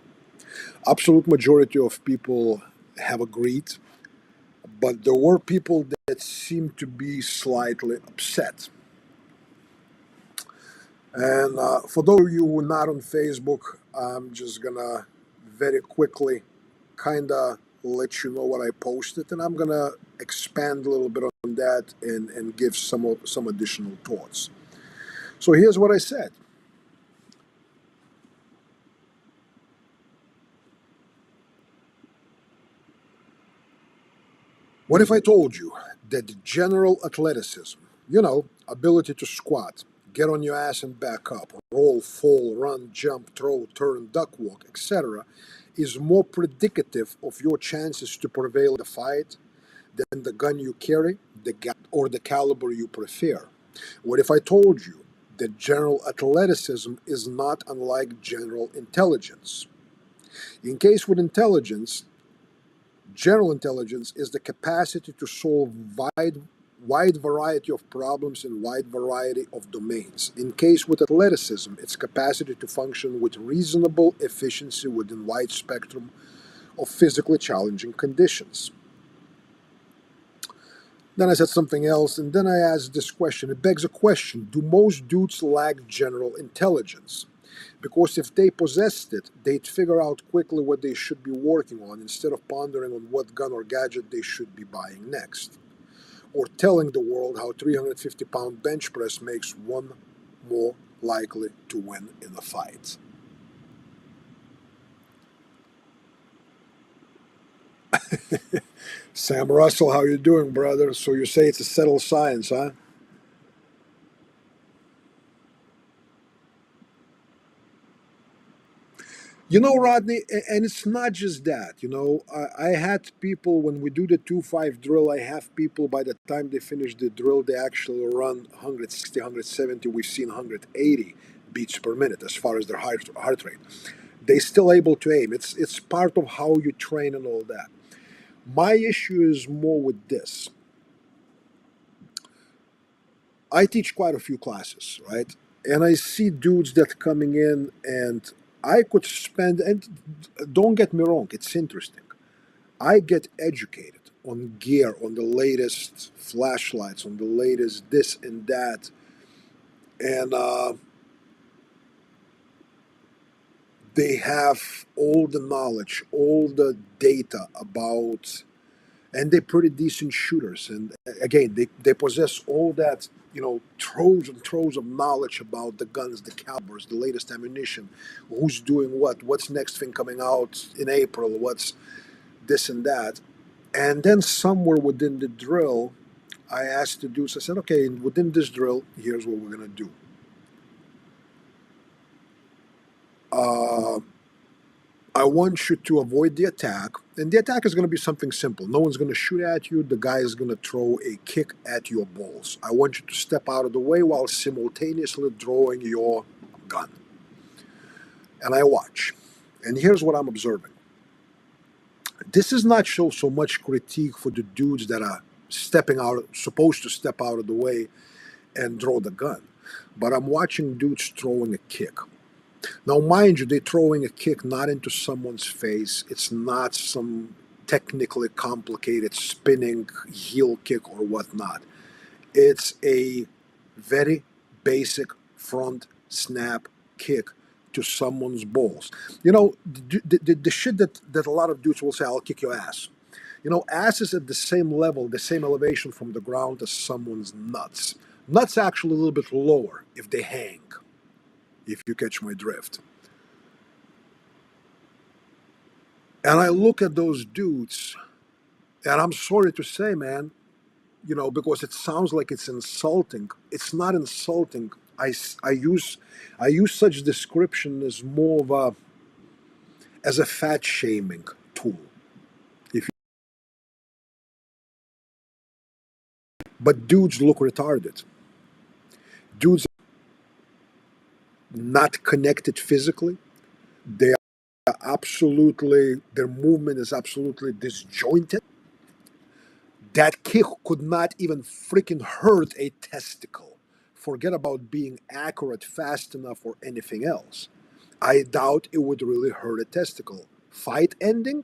absolute majority of people have agreed, but there were people that seemed to be slightly upset. And for those of you who are not on Facebook, I'm just gonna very quickly kind of let you know what I posted, and I'm gonna expand a little bit on that and give some additional thoughts. So here's what I said. What if I told you that the general athleticism, ability to squat, get on your ass and back up, roll, fall, run, jump, throw, turn, duck walk, etc., is more predicative of your chances to prevail in the fight than the gun you carry, or the caliber you prefer? What if I told you that general athleticism is not unlike general intelligence? In case with intelligence, general intelligence is the capacity to solve wide variety of problems in wide variety of domains. In case with athleticism, its capacity to function with reasonable efficiency within wide spectrum of physically challenging conditions. Then I said something else, and then I asked this question. It begs a question: do most dudes lack general intelligence? Because if they possessed it, they'd figure out quickly what they should be working on instead of pondering on what gun or gadget they should be buying next, or telling the world how 350-pound bench press makes one more likely to win in a fight. Sam Russell, how you doing, brother? So you say it's a settled science, huh? Rodney, and it's not just that. I had people when we do the 2-5 drill. I have people by the time they finish the drill, they actually run 160, 170. We've seen 180 beats per minute as far as their heart rate. They still able to aim. It's part of how you train and all that. My issue is more with this. I teach quite a few classes, right? And I see dudes that coming in, and I could spend, and don't get me wrong, it's interesting. I get educated on gear, on the latest flashlights, on the latest this and that, and they have all the knowledge, all the data about, and they're pretty decent shooters. And again, they possess all that, troves and troves of knowledge about the guns, the calibers, the latest ammunition, who's doing what, what's next thing coming out in April, what's this and that. And then somewhere within the drill, I asked the dudes, I said, okay, within this drill, here's what we're going to do. Uh, I want you to avoid the attack. And the attack is going to be something simple. No one's going to shoot at you. The guy is going to throw a kick at your balls. I want you to step out of the way while simultaneously drawing your gun. And I watch. And here's what I'm observing. This is not so much critique for the dudes that are supposed to step out of the way and draw the gun. But I'm watching dudes throwing a kick. Now, mind you, they're throwing a kick not into someone's face. It's not some technically complicated spinning heel kick or whatnot. It's a very basic front snap kick to someone's balls. The shit that a lot of dudes will say, I'll kick your ass. Ass is at the same level, the same elevation from the ground as someone's nuts. Nuts actually a little bit lower if they hang, if you catch my drift. And I look at those dudes, and I'm sorry to say, man, because it sounds like it's insulting. It's not insulting. I use such description as more of a fat shaming tool. If But dudes look retarded. dudes not connected physically. They are absolutely, their movement is absolutely disjointed. That kick could not even freaking hurt a testicle. Forget about being accurate fast enough or anything else. I doubt it would really hurt a testicle. Fight ending?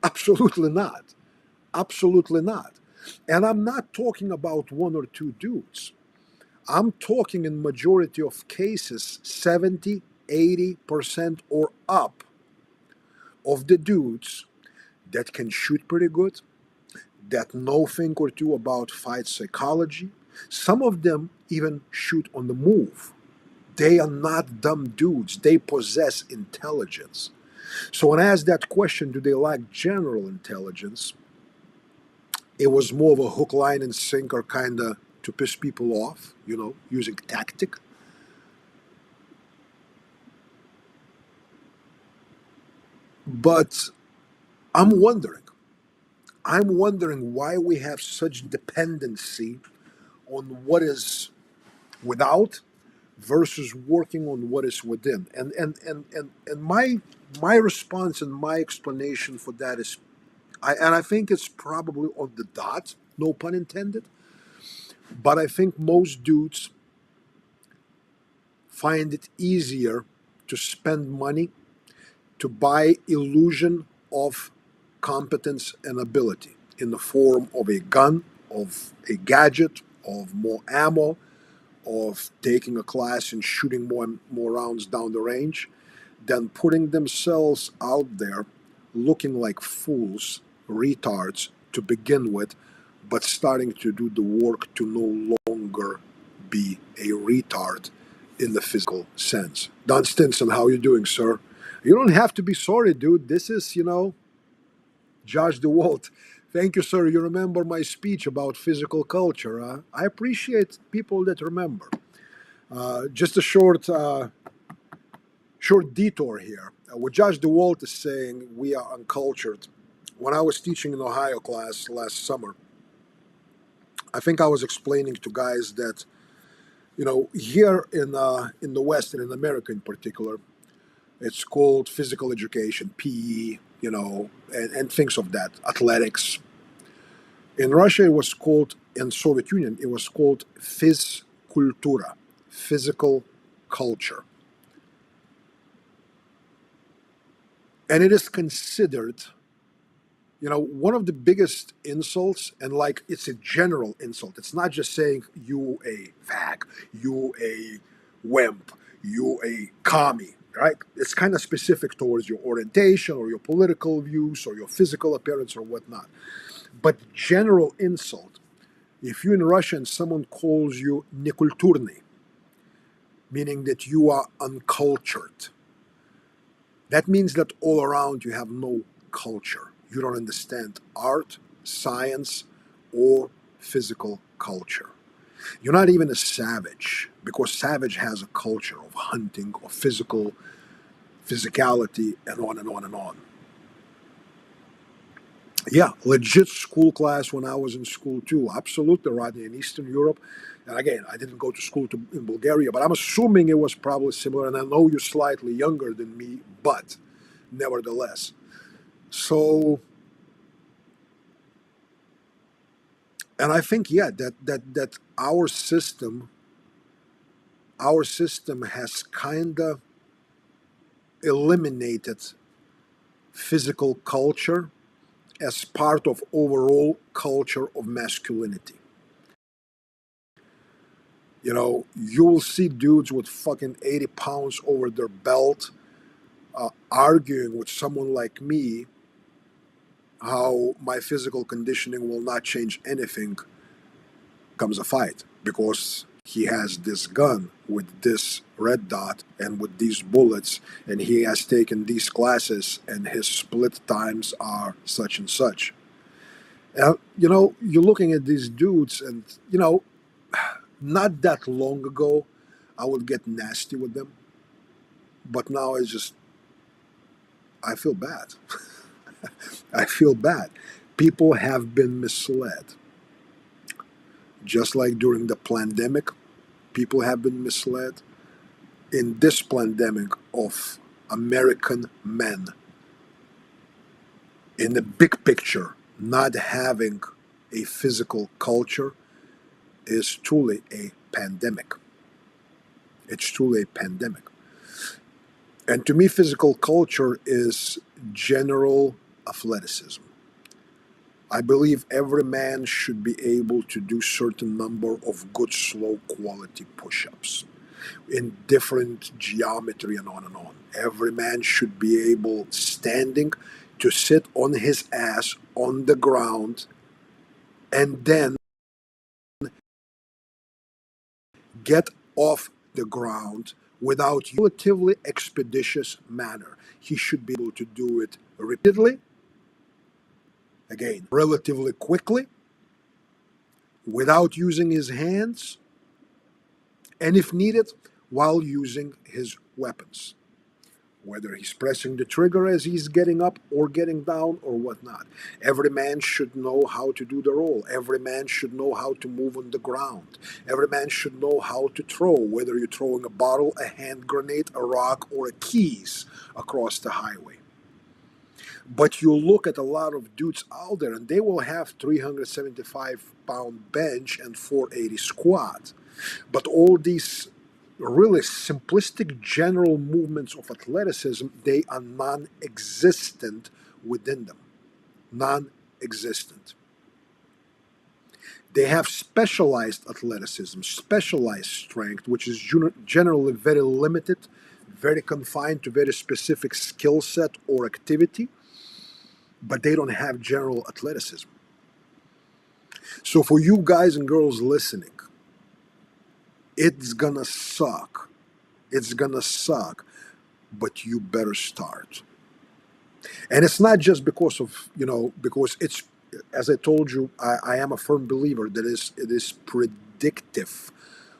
Absolutely not. Absolutely not. And I'm not talking about one or two dudes. I'm talking in majority of cases 70, 80% or up of the dudes that can shoot pretty good, that know a thing or two about fight psychology. Some of them even shoot on the move. They are not dumb dudes. They possess intelligence. So when I asked that question, do they lack general intelligence? It was more of a hook, line, and sinker kind of to piss people off, using tactic. But I'm wondering, why we have such dependency on what is without versus working on what is within. And my response and my explanation for that is I think it's probably on the dot, no pun intended, but I think most dudes find it easier to spend money to buy illusion of competence and ability in the form of a gun, of a gadget, of more ammo, of taking a class and shooting more rounds down the range, than putting themselves out there looking like fools, retards to begin with, but starting to do the work to no longer be a retard in the physical sense. Don Stinson, how you doing, sir? You don't have to be sorry, dude. This is, Josh DeWalt. Thank you, sir. You remember my speech about physical culture. I appreciate people that remember. Just a short detour here. What Josh DeWalt is saying, we are uncultured. When I was teaching in Ohio class last summer, I think I was explaining to guys that, here in the West and in America in particular, it's called physical education, PE, and things of that, athletics. In Russia, it was called, in Soviet Union, it was called phys cultura, physical culture. And it is considered, one of the biggest insults, and like it's a general insult. It's not just saying you a fag, you a wimp, you a commie, right? It's kind of specific towards your orientation or your political views or your physical appearance or whatnot. But general insult, if you're in Russia and someone calls you nekulturny, meaning that you are uncultured, that means that all around you have no culture. You don't understand art, science, or physical culture. You're not even a savage, because savage has a culture of hunting, of physicality, and on and on and on. Yeah, legit school class when I was in school too. Absolutely, Rodney, in Eastern Europe. And again, I didn't go to school in Bulgaria, but I'm assuming it was probably similar. And I know you're slightly younger than me, but nevertheless. So, and I think, yeah, that our system has kind of eliminated physical culture as part of overall culture of masculinity. You'll see dudes with fucking 80 pounds over their belt arguing with someone like me how my physical conditioning will not change anything comes a fight, because he has this gun with this red dot and with these bullets, and he has taken these classes and his split times are such and such. And, you're looking at these dudes and, not that long ago, I would get nasty with them. But now I feel bad. I feel bad. People have been misled. Just like during the pandemic, People have been misled in this pandemic of American men in the big picture. Not having a physical culture is truly a pandemic. It's truly a pandemic. And to me, physical culture is general athleticism. I believe every man should be able to do certain number of good, slow quality push-ups in different geometry and on and on. Every man should be able, standing, to sit on his ass on the ground and then get off the ground without relatively expeditious manner. He should be able to do it repeatedly, again, relatively quickly, without using his hands, and if needed, while using his weapons, whether he's pressing the trigger as he's getting up or getting down or whatnot. Every man should know how to do the roll. Every man should know how to move on the ground. Every man should know how to throw, whether you're throwing a bottle, a hand grenade, a rock, or a keys across the highway. But you look at a lot of dudes out there and they will have 375-pound bench and 480 squat. But all these really simplistic general movements of athleticism, they are non-existent within them. Non-existent. They have specialized athleticism, specialized strength, which is generally very limited, very confined to very specific skill set or activity, but they don't have general athleticism. So for you guys and girls listening, it's gonna suck. It's gonna suck, but you better start. And it's not just because of, because it's, as I told you, I am a firm believer that it is predictive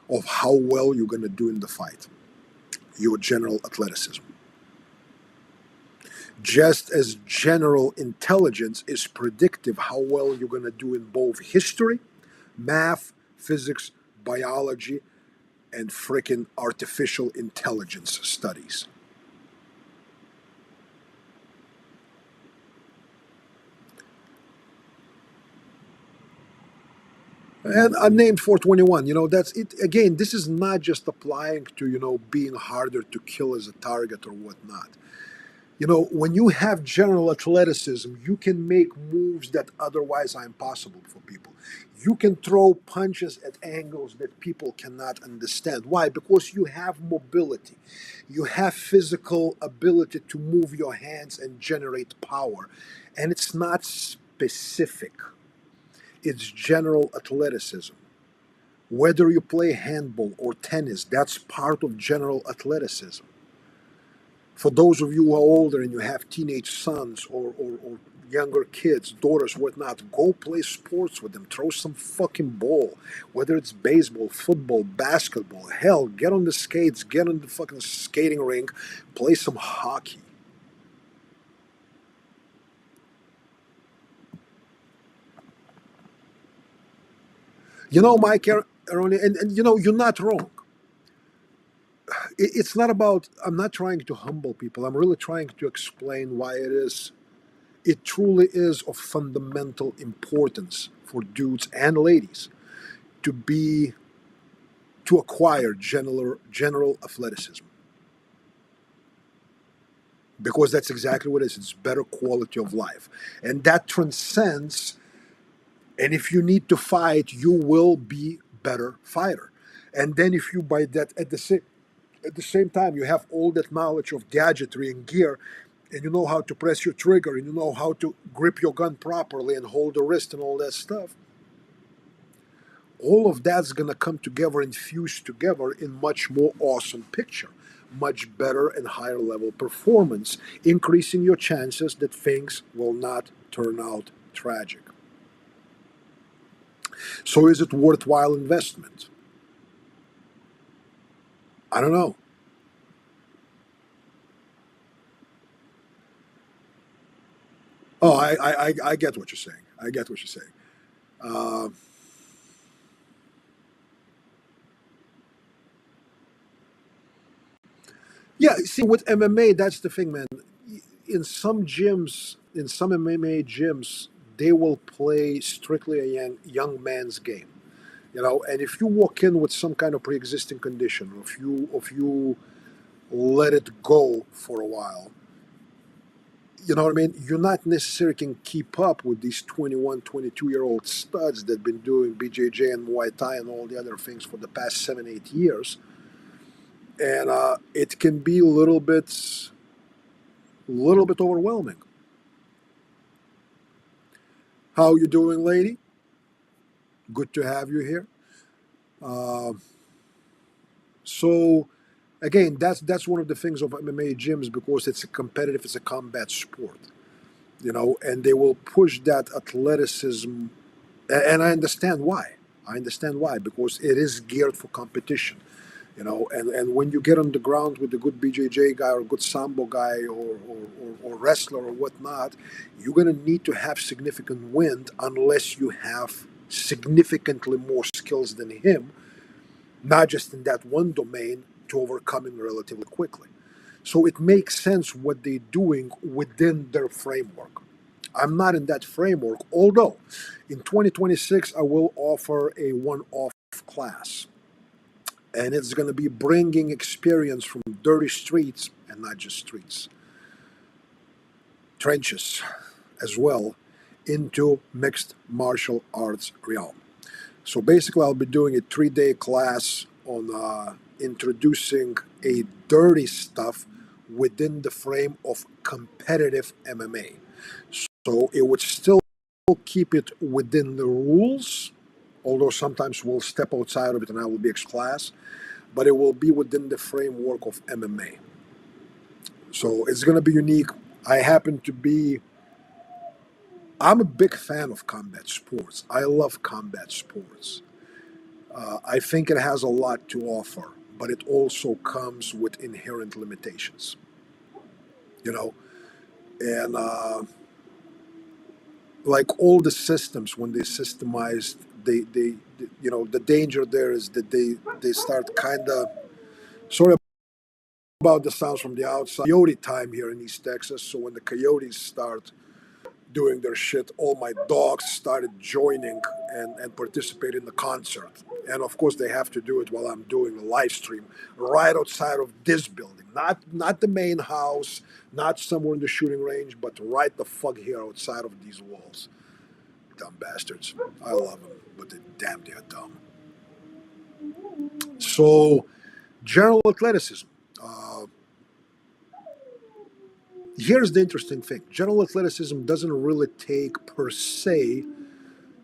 of how well you're gonna do in the fight, your general athleticism. Just as general intelligence is predictive how well you're gonna do in both history, math, physics, biology, and freaking artificial intelligence studies. And unnamed 421, that's it. Again, this is not just applying to, being harder to kill as a target or whatnot. When you have general athleticism, you can make moves that otherwise are impossible for people. You can throw punches at angles that people cannot understand. Why? Because you have mobility. You have physical ability to move your hands and generate power. And it's not specific. It's general athleticism. Whether you play handball or tennis, that's part of general athleticism. For those of you who are older and you have teenage sons or younger kids, daughters, whatnot, go play sports with them. Throw some fucking ball. Whether it's baseball, football, basketball, hell, get on the skates, get on the fucking skating rink, play some hockey. Mike, and you're not wrong. It's not about, I'm not trying to humble people. I'm really trying to explain why it truly is of fundamental importance for dudes and ladies to acquire general athleticism. Because that's exactly what it is. It's better quality of life. And that transcends, and if you need to fight, you will be better fighter. And then if you by that at the same time you have all that knowledge of gadgetry and gear, and you know how to press your trigger, and you know how to grip your gun properly and hold the wrist and all that stuff, all of that's going to come together and fuse together in much more awesome picture, much better and higher level performance, increasing your chances that things will not turn out tragic. So is it worthwhile investment? I don't know. Oh, I get what you're saying. I get what you're saying. Uh, Yeah, see, with MMA, that's the thing, man. In some gyms, in some MMA gyms, they will play strictly a young man's game. And if you walk in with some kind of pre-existing condition, or if you let it go for a while, you know what I mean? You're not necessarily can keep up with these 21, 22-year-old studs that been doing BJJ and Muay Thai and all the other things for the past 7, 8 years. And it can be a little bit overwhelming. How you doing, lady? Good to have you here. Uh, so again, that's one of the things of MMA gyms, because it's a combat sport, and they will push that athleticism, and I understand why. I understand why, because it is geared for competition. And when you get on the ground with a good BJJ guy or a good sambo guy, or wrestler or whatnot, you're going to need to have significant wind, unless you have significantly more skills than him, not just in that one domain, to overcome him relatively quickly. So it makes sense what they're doing within their framework. I'm not in that framework, although in 2026 I will offer a one-off class, and it's going to be bringing experience from dirty streets, and not just streets, trenches as well, into mixed martial arts realm. So basically, I'll be doing a 3-day class on introducing a dirty stuff within the frame of competitive MMA. So it would still keep it within the rules, although sometimes we'll step outside of it and I will be ex class, but it will be within the framework of MMA. So it's going to be unique. I happen to be, I'm a big fan of combat sports. I love combat sports. I think it has a lot to offer, but it also comes with inherent limitations, you know. And like all the systems, when they systemized, the danger there is that they start kind of, sorry about the sounds from the outside, coyote time here in East Texas. So when the coyotes start doing their shit, all my dogs started joining and participating in the concert. And of course, they have to do it while I'm doing a live stream right outside of this building, not the main house, not somewhere in the shooting range, but right the fuck here outside of these walls. Dumb bastards. I love them, but they're damn they're dumb. So, general athleticism. Uh, Here's the interesting thing: general athleticism doesn't really take per se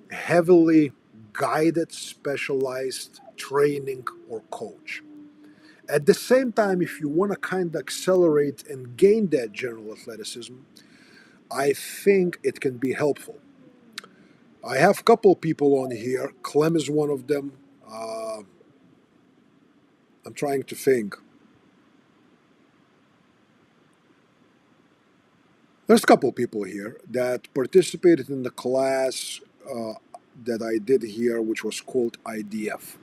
heavily guided, specialized training or coach. At the same time, if you want to kind of accelerate and gain that general athleticism, I think it can be helpful. I have a couple people on here. Clem is one of them. Uh, I'm trying to think. There's a couple people here that participated in the class that I did here, which was called IDF.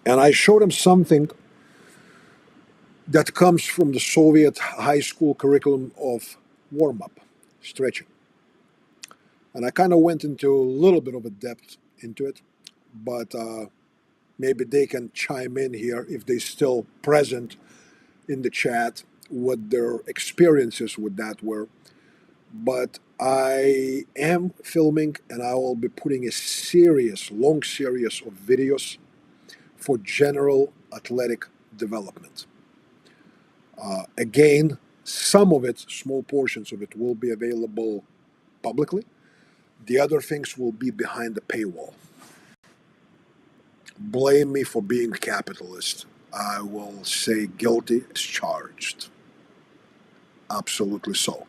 And I showed them something that comes from the Soviet high school curriculum of warm up, stretching. And I kind of went into a little bit of a depth into it, but maybe they can chime in here if they're still present in the chat, what their experiences with that were. But I am filming and I will be putting a long series of videos for general athletic development. Again, some of it, small portions of it, will be available publicly. The other things will be behind the paywall. Blame me for being a capitalist. I will say guilty as charged. Absolutely so.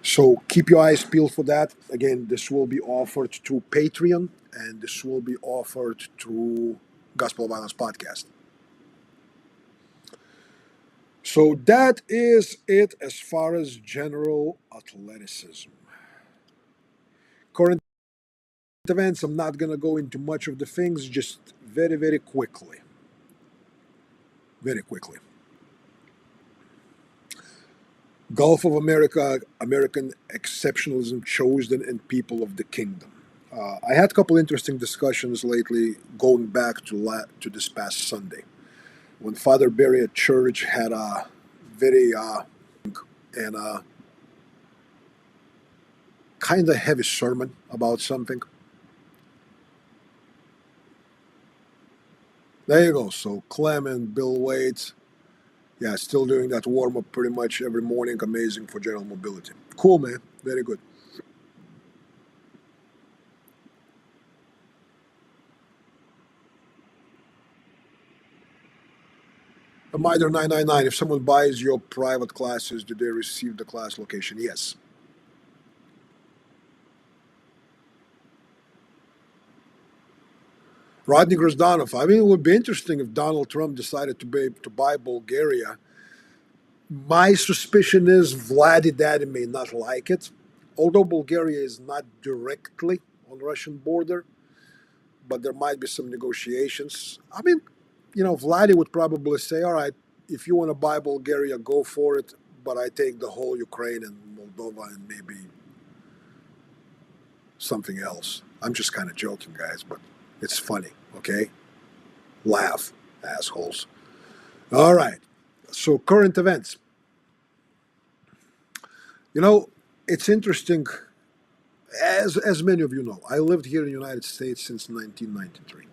So keep your eyes peeled for that. Again, this will be offered through Patreon, and this will be offered through Gospel of Violence podcast. So that is it as far as general athleticism. Current events, I'm not going to go into much of the things, just very, very quickly. Very quickly. Gulf of America, American exceptionalism, chosen, and people of the kingdom. I had a couple interesting discussions lately, going back to this past Sunday when Father Barry at church had a very and kind of heavy sermon about something. There you go. So Clem and Bill Waits, yeah, still doing that warm up pretty much every morning. Amazing for general mobility. Cool, man. Very good. A Mitre 999. If someone buys your private classes, do they receive the class location? Yes. Rodney Grozdanov. I mean, it would be interesting if Donald Trump decided to buy Bulgaria. My suspicion is Vladdy Daddy may not like it, although Bulgaria is not directly on the Russian border, but there might be some negotiations. I mean, Vladdy would probably say, all right, if you want to buy Bulgaria, go for it, but I take the whole Ukraine and Moldova and maybe something else. I'm just kind of joking, guys, but it's funny, okay? Laugh, assholes. All right. So current events. You know, it's interesting. As many of you know, I lived here in the United States since 1993.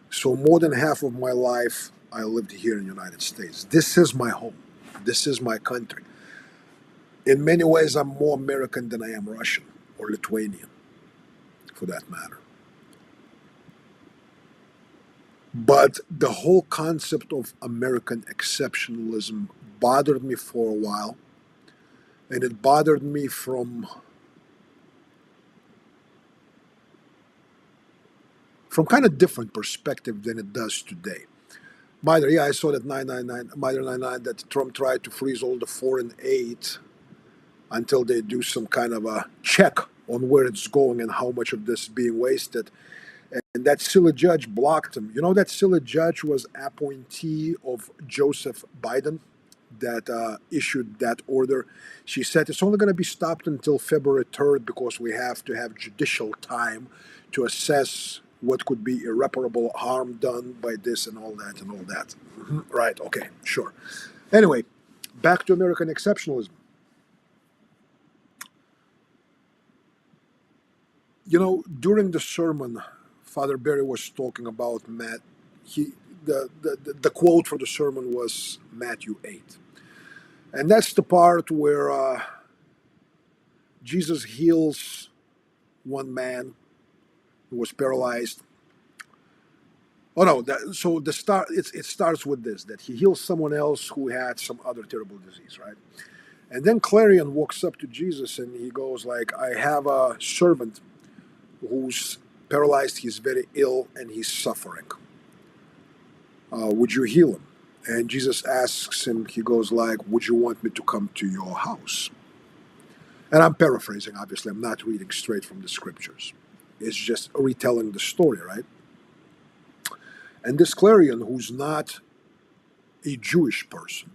So more than half of my life, I lived here in the United States. This is my home. This is my country. In many ways, I'm more American than I am Russian or Lithuanian, for that matter. But the whole concept of American exceptionalism bothered me for a while, and it bothered me from kind of different perspective than it does today. Mitre, yeah, I saw that 999, Mitre 99, that Trump tried to freeze all the foreign aid until they do some kind of a check on where it's going and how much of this is being wasted. And that silly judge blocked him. You know, that silly judge was appointee of Joseph Biden that issued that order. She said it's only going to be stopped until February 3rd because we have to have judicial time to assess what could be irreparable harm done by this and all that and all that. Right, okay, sure. Anyway, back to American exceptionalism. You know, during the sermon, Father Barry was talking about Matt. He the quote for the sermon was Matthew 8, and that's the part where Jesus heals one man who was paralyzed. Oh no! So it starts with this, that he heals someone else who had some other terrible disease, right? And then Clarion walks up to Jesus and he goes like, "I have a servant who's paralyzed. He's very ill and he's suffering. Would you heal him?" And Jesus asks him. He goes like, "Would you want me to come to your house?" And I'm paraphrasing. Obviously, I'm not reading straight from the scriptures. It's just retelling the story, right? And this Clarion, who's not a Jewish person,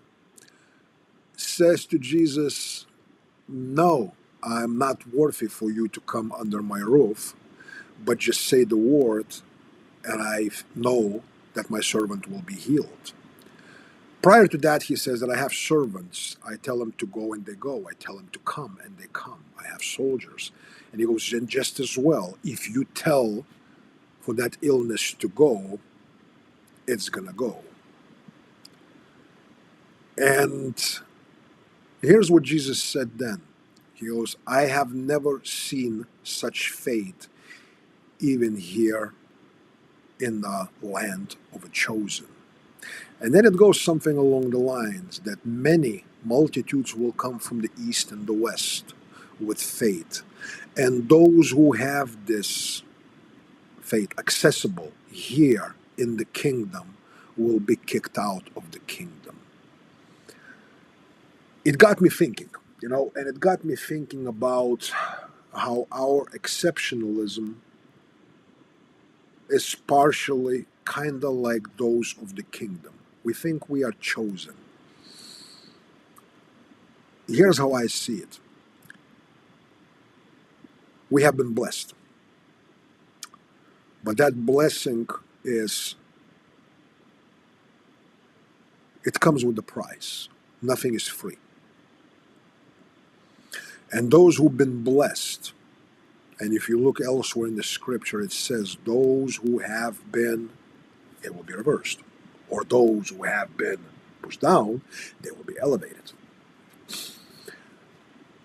says to Jesus, "No, I'm not worthy for you to come under my roof, but just say the word, and I know that my servant will be healed." Prior to that, he says that I have servants. I tell them to go and they go. I tell them to come and they come. I have soldiers. And he goes, and just as well, if you tell for that illness to go, it's going to go. And here's what Jesus said then. He goes, I have never seen such faith even here in the land of a chosen. And then it goes something along the lines that many multitudes will come from the east and the west with faith. And those who have this faith accessible here in the kingdom will be kicked out of the kingdom. It got me thinking, and it got me thinking about how our exceptionalism is partially kind of like those of the kingdom. We think we are chosen. Here's how I see it. We have been blessed, but that blessing is, it comes with a price. Nothing is free. And those who've been blessed, and if you look elsewhere in the scripture, it says those who have been, it will be reversed. Or those who have been pushed down, they will be elevated.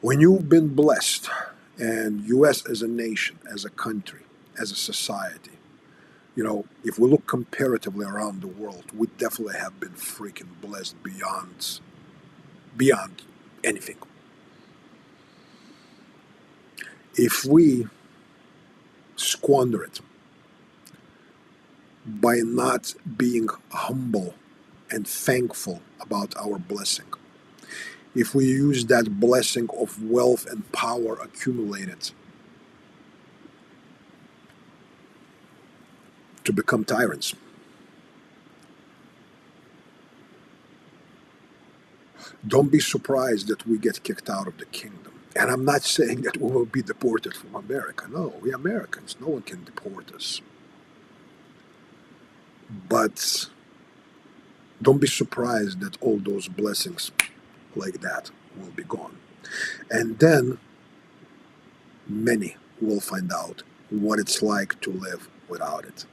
When you've been blessed, and U.S. as a nation, as a country, as a society, if we look comparatively around the world, we definitely have been freaking blessed beyond anything. If we squander it by not being humble and thankful about our blessing, if we use that blessing of wealth and power accumulated to become tyrants, don't be surprised that we get kicked out of the kingdom. And I'm not saying that we will be deported from America. No, we're Americans. No one can deport us. But don't be surprised that all those blessings like that will be gone. And then many will find out what it's like to live without it.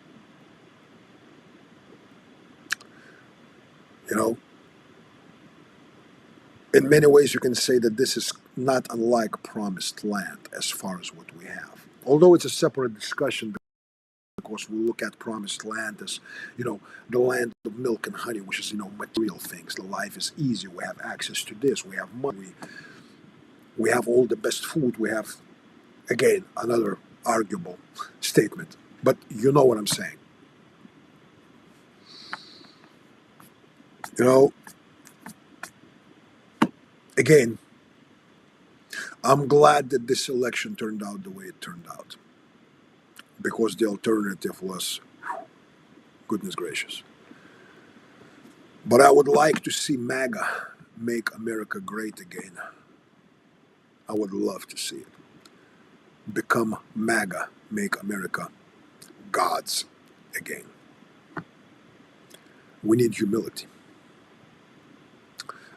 In many ways, you can say that this is not unlike promised land as far as what we have. Although it's a separate discussion, because we look at promised land as, the land of milk and honey, which is, material things. The life is easy. We have access to this. We have money. We have all the best food. We have, again, another arguable statement. But you know what I'm saying. Again, I'm glad that this election turned out the way it turned out, because the alternative was, goodness gracious. But I would like to see MAGA make America great again. I would love to see it. Become MAGA, make America God's again. We need humility.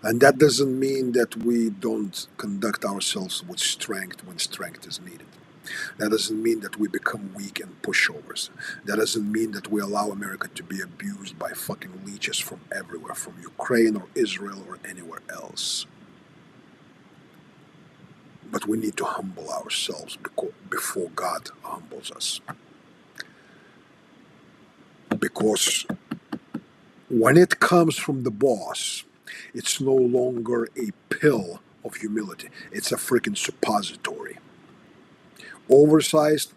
And that doesn't mean that we don't conduct ourselves with strength when strength is needed. That doesn't mean that we become weak and pushovers. That doesn't mean that we allow America to be abused by fucking leeches from everywhere, from Ukraine or Israel or anywhere else. But we need to humble ourselves before God humbles us. Because when it comes from the boss, it's no longer a pill of humility. It's a freaking suppository. Oversized,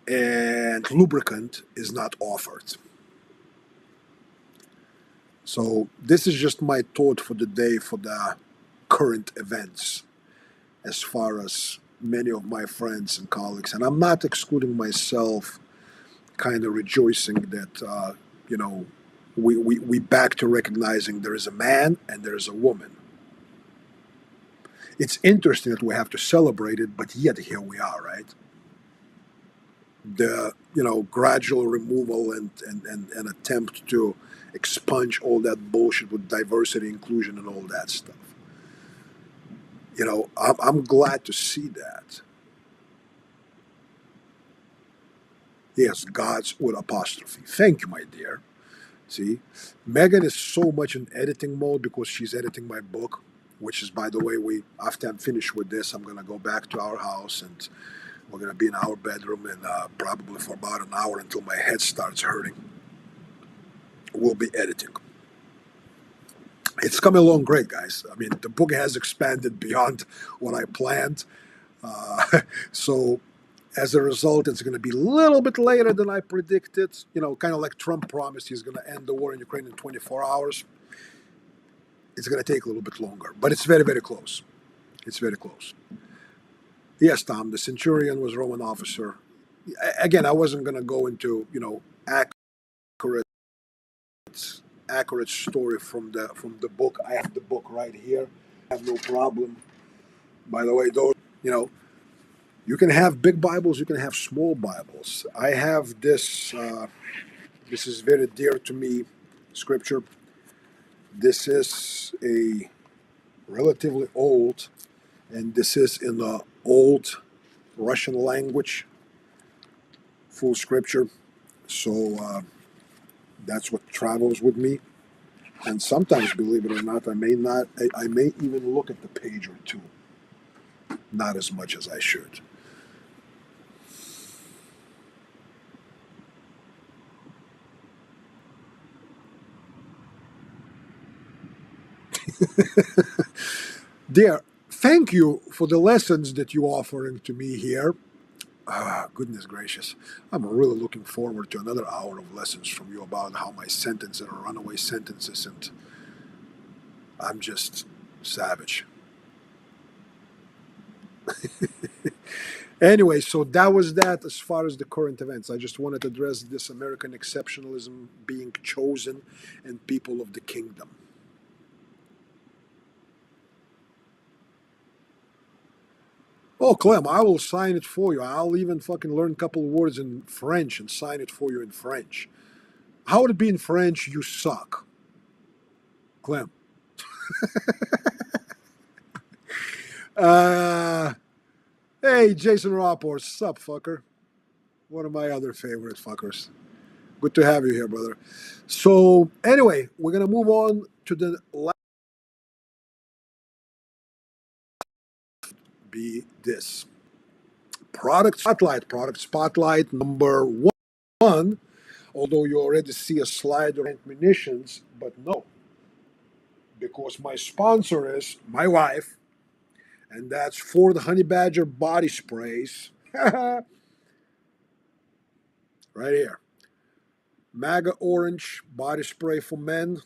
and lubricant is not offered. So this is just my thought for the day for the current events, as far as many of my friends and colleagues, and I'm not excluding myself, kind of rejoicing that, we back to recognizing there is a man and there is a woman. It's interesting that we have to celebrate it, but yet here we are, right? The gradual removal and attempt to expunge all that bullshit with diversity, inclusion, and all that stuff. I'm glad to see that. Yes, God's with apostrophe. Thank you, my dear. See, Megan is so much in editing mode because she's editing my book, which is, by the way, after I'm finished with this, I'm gonna go back to our house and we're gonna be in our bedroom and probably for about an hour until my head starts hurting. We'll be editing. It's coming along great, guys. I mean, the book has expanded beyond what I planned. So as a result, it's going to be a little bit later than I predicted. Kind of like Trump promised he's going to end the war in Ukraine in 24 hours. It's going to take a little bit longer, but it's very, very close. It's very close. Yes, Tom, the centurion was a Roman officer. Again, I wasn't going to go into, accurate story from the book. I have the book right here. have no problem. By the way, those, you know, you can have big Bibles, you can have small Bibles. I have this, this is very dear to me, scripture. This is a relatively old, and this is in the old Russian language, full scripture. So that's what travels with me. And sometimes, believe it or not, I may not. I may even look at the page or two. Not as much as I should. Dear, thank you for the lessons that you're offering to me here. Ah, goodness gracious. I'm really looking forward to another hour of lessons from you about how my sentences are runaway sentences, and I'm just savage. Anyway, so that was that as far as the current events. I just wanted to address this American exceptionalism being chosen and people of the kingdom. Oh, Clem, I will sign it for you. I'll even fucking learn a couple of words in French and sign it for you in French. How would it be in French? You suck. Clem. Uh, hey, Jason Rapport, sup, fucker? One of my other favorite fuckers. Good to have you here, brother. So, anyway, we're going to move on to the last be this. Product spotlight number one, although you already see a slide on munitions, but no, because my sponsor is my wife, and that's Ford Honey Badger body sprays. Right here. MAGA Orange body spray for men,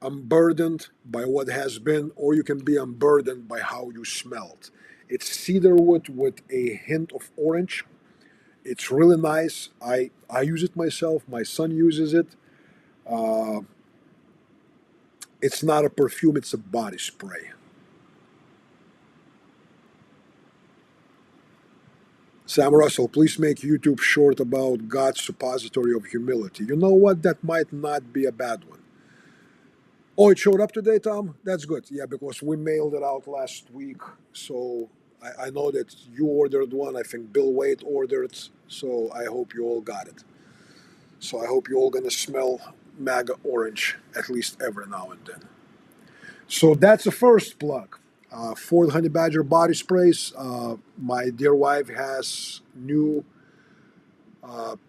unburdened by what has been, or you can be unburdened by how you smelled. It's cedarwood with a hint of orange. It's really nice. I use it myself. My son uses it. Uh, it's not a perfume, it's a body spray. Sam Russell, please make YouTube short about God's suppository of humility. You know what? That might not be a bad one. Oh, it showed up today, Tom? That's good. Yeah, because we mailed it out last week. So I know that you ordered one. I think Bill Wade ordered. So I hope you all got it. So I hope you're all going to smell MAGA orange at least every now and then. So that's the first plug. Ford Honey Badger body sprays. My dear wife has new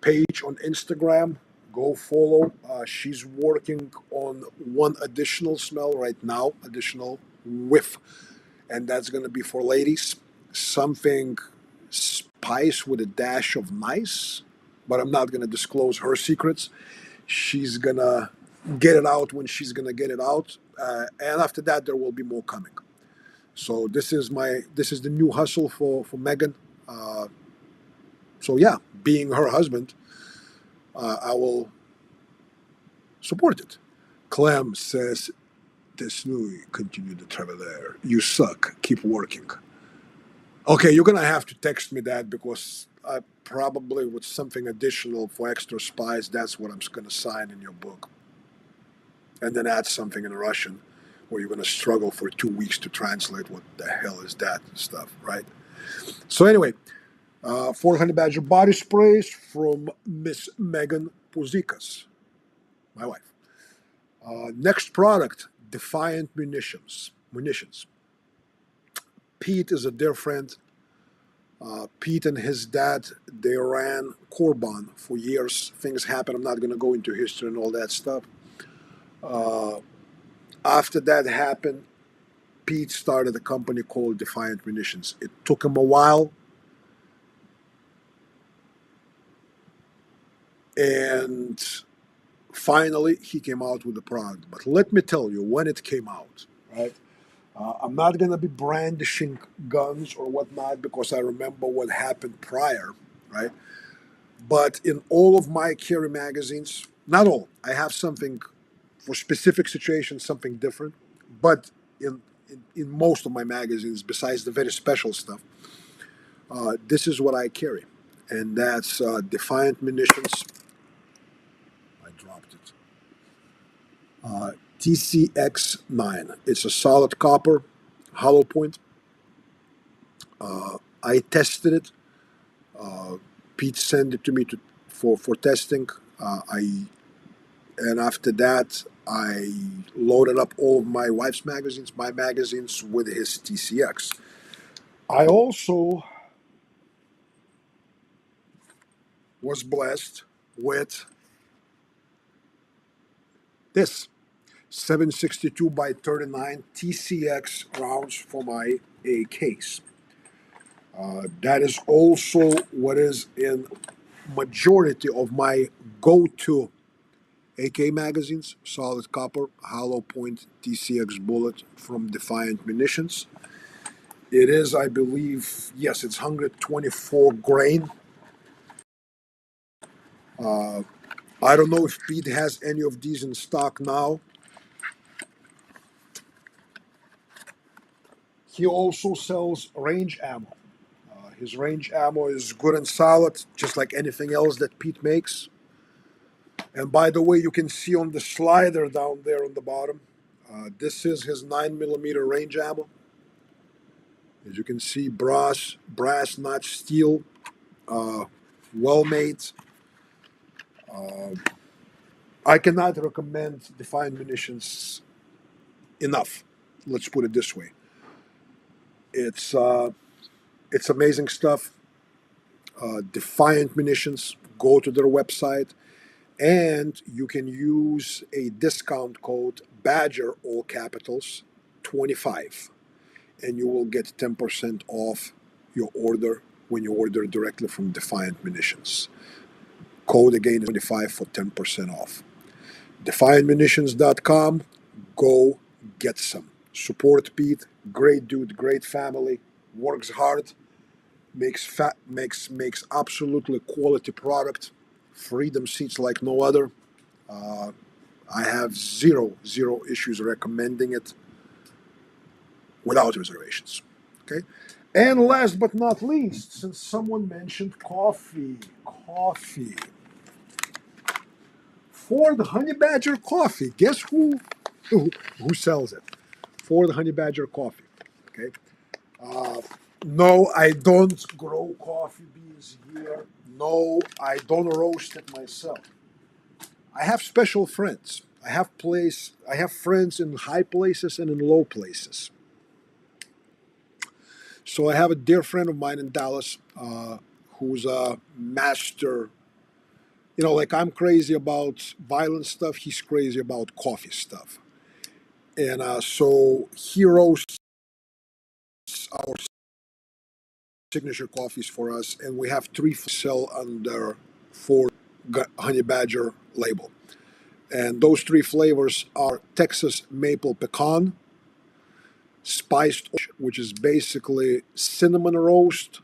page on Instagram. Go follow. She's working on one additional smell right now, additional whiff, and that's going to be for ladies. Something spice with a dash of nice, but I'm not going to disclose her secrets. She's going to get it out when she's going to get it out. And after that, there will be more coming. So this is the new hustle for Megan. So yeah, being her husband, I will support it. Clem says, Desnui, continue the traveler. You suck. Keep working. Okay, you're gonna have to text me that because I probably with something additional for extra spice. That's what I'm gonna sign in your book, and then add something in Russian, where you're gonna struggle for 2 weeks to translate what the hell is that stuff, right? So anyway, 400 Badger body sprays from Miss Megan Puzikas, my wife. Next product, Defiant Munitions. Pete is a dear friend. Pete and his dad, they ran Korban for years. Things happen. I'm not going to go into history and all that stuff. Uh, After that happened, Pete started a company called Defiant Munitions. It took him a while. And finally, he came out with the product. But let me tell you, when it came out, right? I'm not going to be brandishing guns or whatnot because I remember what happened prior, right? But in all of my carry magazines, not all, I have something for specific situations, something different. But in most of my magazines, besides the very special stuff. This is what I carry, and that's Defiant Munitions. I dropped it. TCX9. It's a solid copper hollow point. I tested it. Pete sent it to me for testing. I and after that I loaded up all of my wife's magazines, my magazines with his TCX. I also was blessed with this 762 by 39 TCX rounds for my AKs. That is also what is in majority of my go-to AK magazines, solid copper, hollow point TCX bullet from Defiant Munitions. It is, I believe, yes, it's 124 grain. I don't know if Pete has any of these in stock now. He also sells range ammo. His range ammo is good and solid, just like anything else that Pete makes. And by the way, you can see on the slider down there on the bottom, this is his 9mm range ammo. As you can see, brass, not steel, well made. I cannot recommend Defiant Munitions enough. Let's put it this way. It's amazing stuff. Defiant Munitions. Go to their website, and you can use a discount code Badger, all capitals, 25, and you will get 10% off your order when you order directly from Defiant Munitions. Code again is 25 for 10% off. DefiantMunitions.com. Go get some. Support Pete. Great dude, great family. Works hard. Makes absolutely quality product. Freedom seats like no other. I have zero issues recommending it without reservations. Okay. And last but not least, since someone mentioned coffee. Ford Honey Badger coffee. Guess who sells it? Ford Honey Badger coffee. Okay. No, I don't grow coffee beans here. No, I don't roast it myself. I have special friends. I have friends in high places and in low places. So I have a dear friend of mine in Dallas who's a master. Like I'm crazy about violent stuff. He's crazy about coffee stuff. And so he roasts our signature coffees for us, and we have three sell under Ford Honey Badger label. And those three flavors are Texas Maple Pecan, Spiced, which is basically cinnamon roast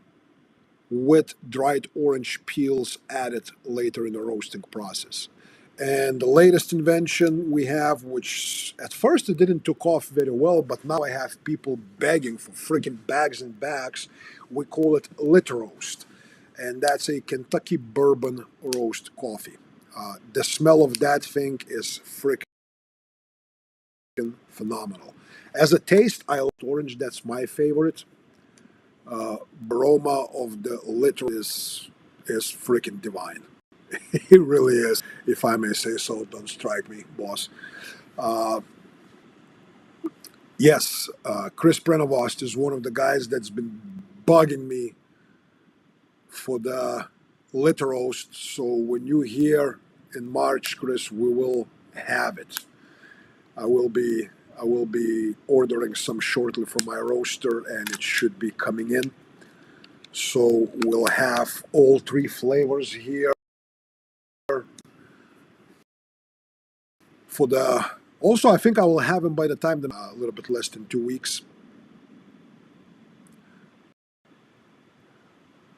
with dried orange peels added later in the roasting process. And the latest invention we have, which at first it didn't took off very well, but now I have people begging for freaking bags and bags. We call it Lit Roast, and that's a Kentucky bourbon roast coffee. The smell of that thing is freaking phenomenal. As a taste, I like orange. That's my favorite. Aroma of the Lit is freaking divine. It really is, if I may say so. Don't strike me, boss. Uh, yes, Chris Prenovost is one of the guys that's been bugging me for the litter roast. So when you hear in March, Chris, we will have it. I will be ordering some shortly from my roaster, and it should be coming in. So we'll have all three flavors here for the. Also, I think I will have them by the time a little bit less than 2 weeks.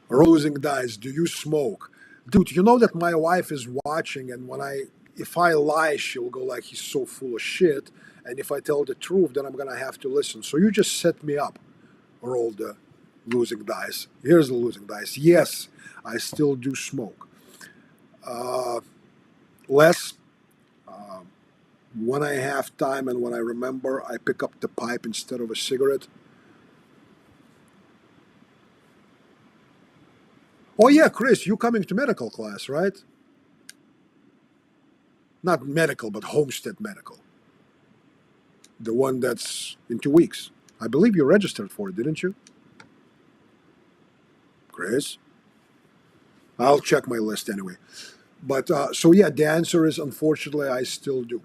Rosing dies. Do you smoke, dude? You know that my wife is watching, and when I if I lie, she'll go like, he's so full of shit. And if I tell the truth, then I'm going to have to listen. So you just set me up, roll the losing dice. Here's the losing dice. Yes, I still do smoke. Less. When I have time and when I remember, I pick up the pipe instead of a cigarette. Oh yeah, Chris, you coming to medical class, right? Not medical, but Homestead Medical. The one that's in 2 weeks. I believe you registered for it, didn't you? Chris? I'll check my list anyway. But so yeah, the answer is unfortunately I still do.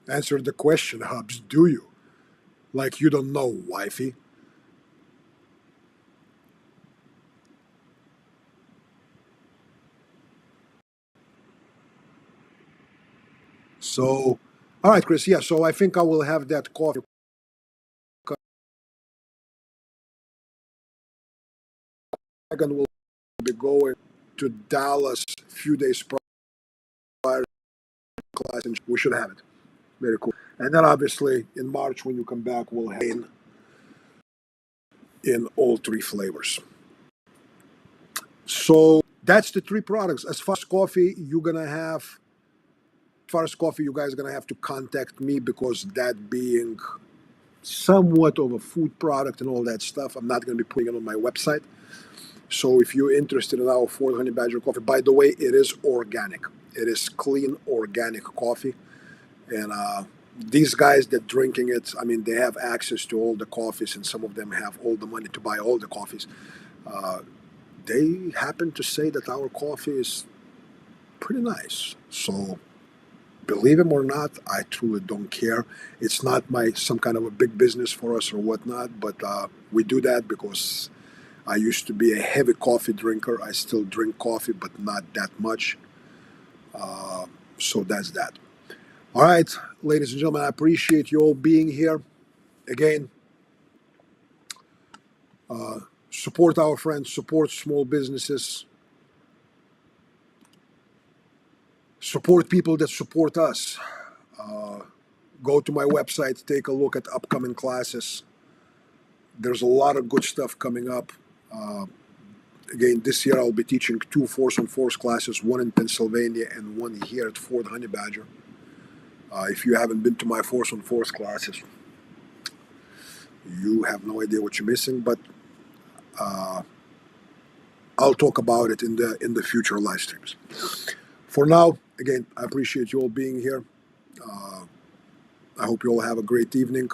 Answer the question, Hubs, do you? Like you don't know, wifey. So, all right, Chris, yeah, so I think I will have that coffee. Megan will be going to Dallas a few days prior to class, and we should have it. Very cool. And then obviously in March when you come back, we'll have in all three flavors. So that's the three products. As far as coffee, you guys are gonna have to contact me because that being somewhat of a food product and all that stuff, I'm not gonna be putting it on my website. So if you're interested in our Fort Honey Badger coffee, by the way, it is organic. It is clean organic coffee, and these guys that drinking it, I mean, they have access to all the coffees, and some of them have all the money to buy all the coffees. Uh, they happen to say that our coffee is pretty nice. So believe him or not, I truly don't care. It's not my some kind of a big business for us or whatnot, but we do that because I used to be a heavy coffee drinker. I still drink coffee, but not that much. So that's that. All right, ladies and gentlemen, I appreciate you all being here. Again, support our friends, support small businesses, support people that support us. Go to my website, take a look at upcoming classes. There's a lot of good stuff coming up. Again, this year I'll be teaching 2 Force on Force classes, one in Pennsylvania and one here at Fort Honey Badger. If you haven't been to my Force on Force classes, you have no idea what you're missing, but I'll talk about it in the future live streams. For now, again, I appreciate you all being here. I hope you all have a great evening,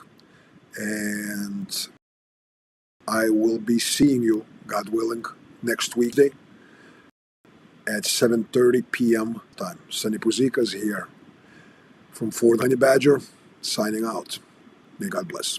and I will be seeing you, God willing, next weekday at 7:30 p.m. time. Sonny Puzikas here from Fort Honey Badger, signing out. May God bless.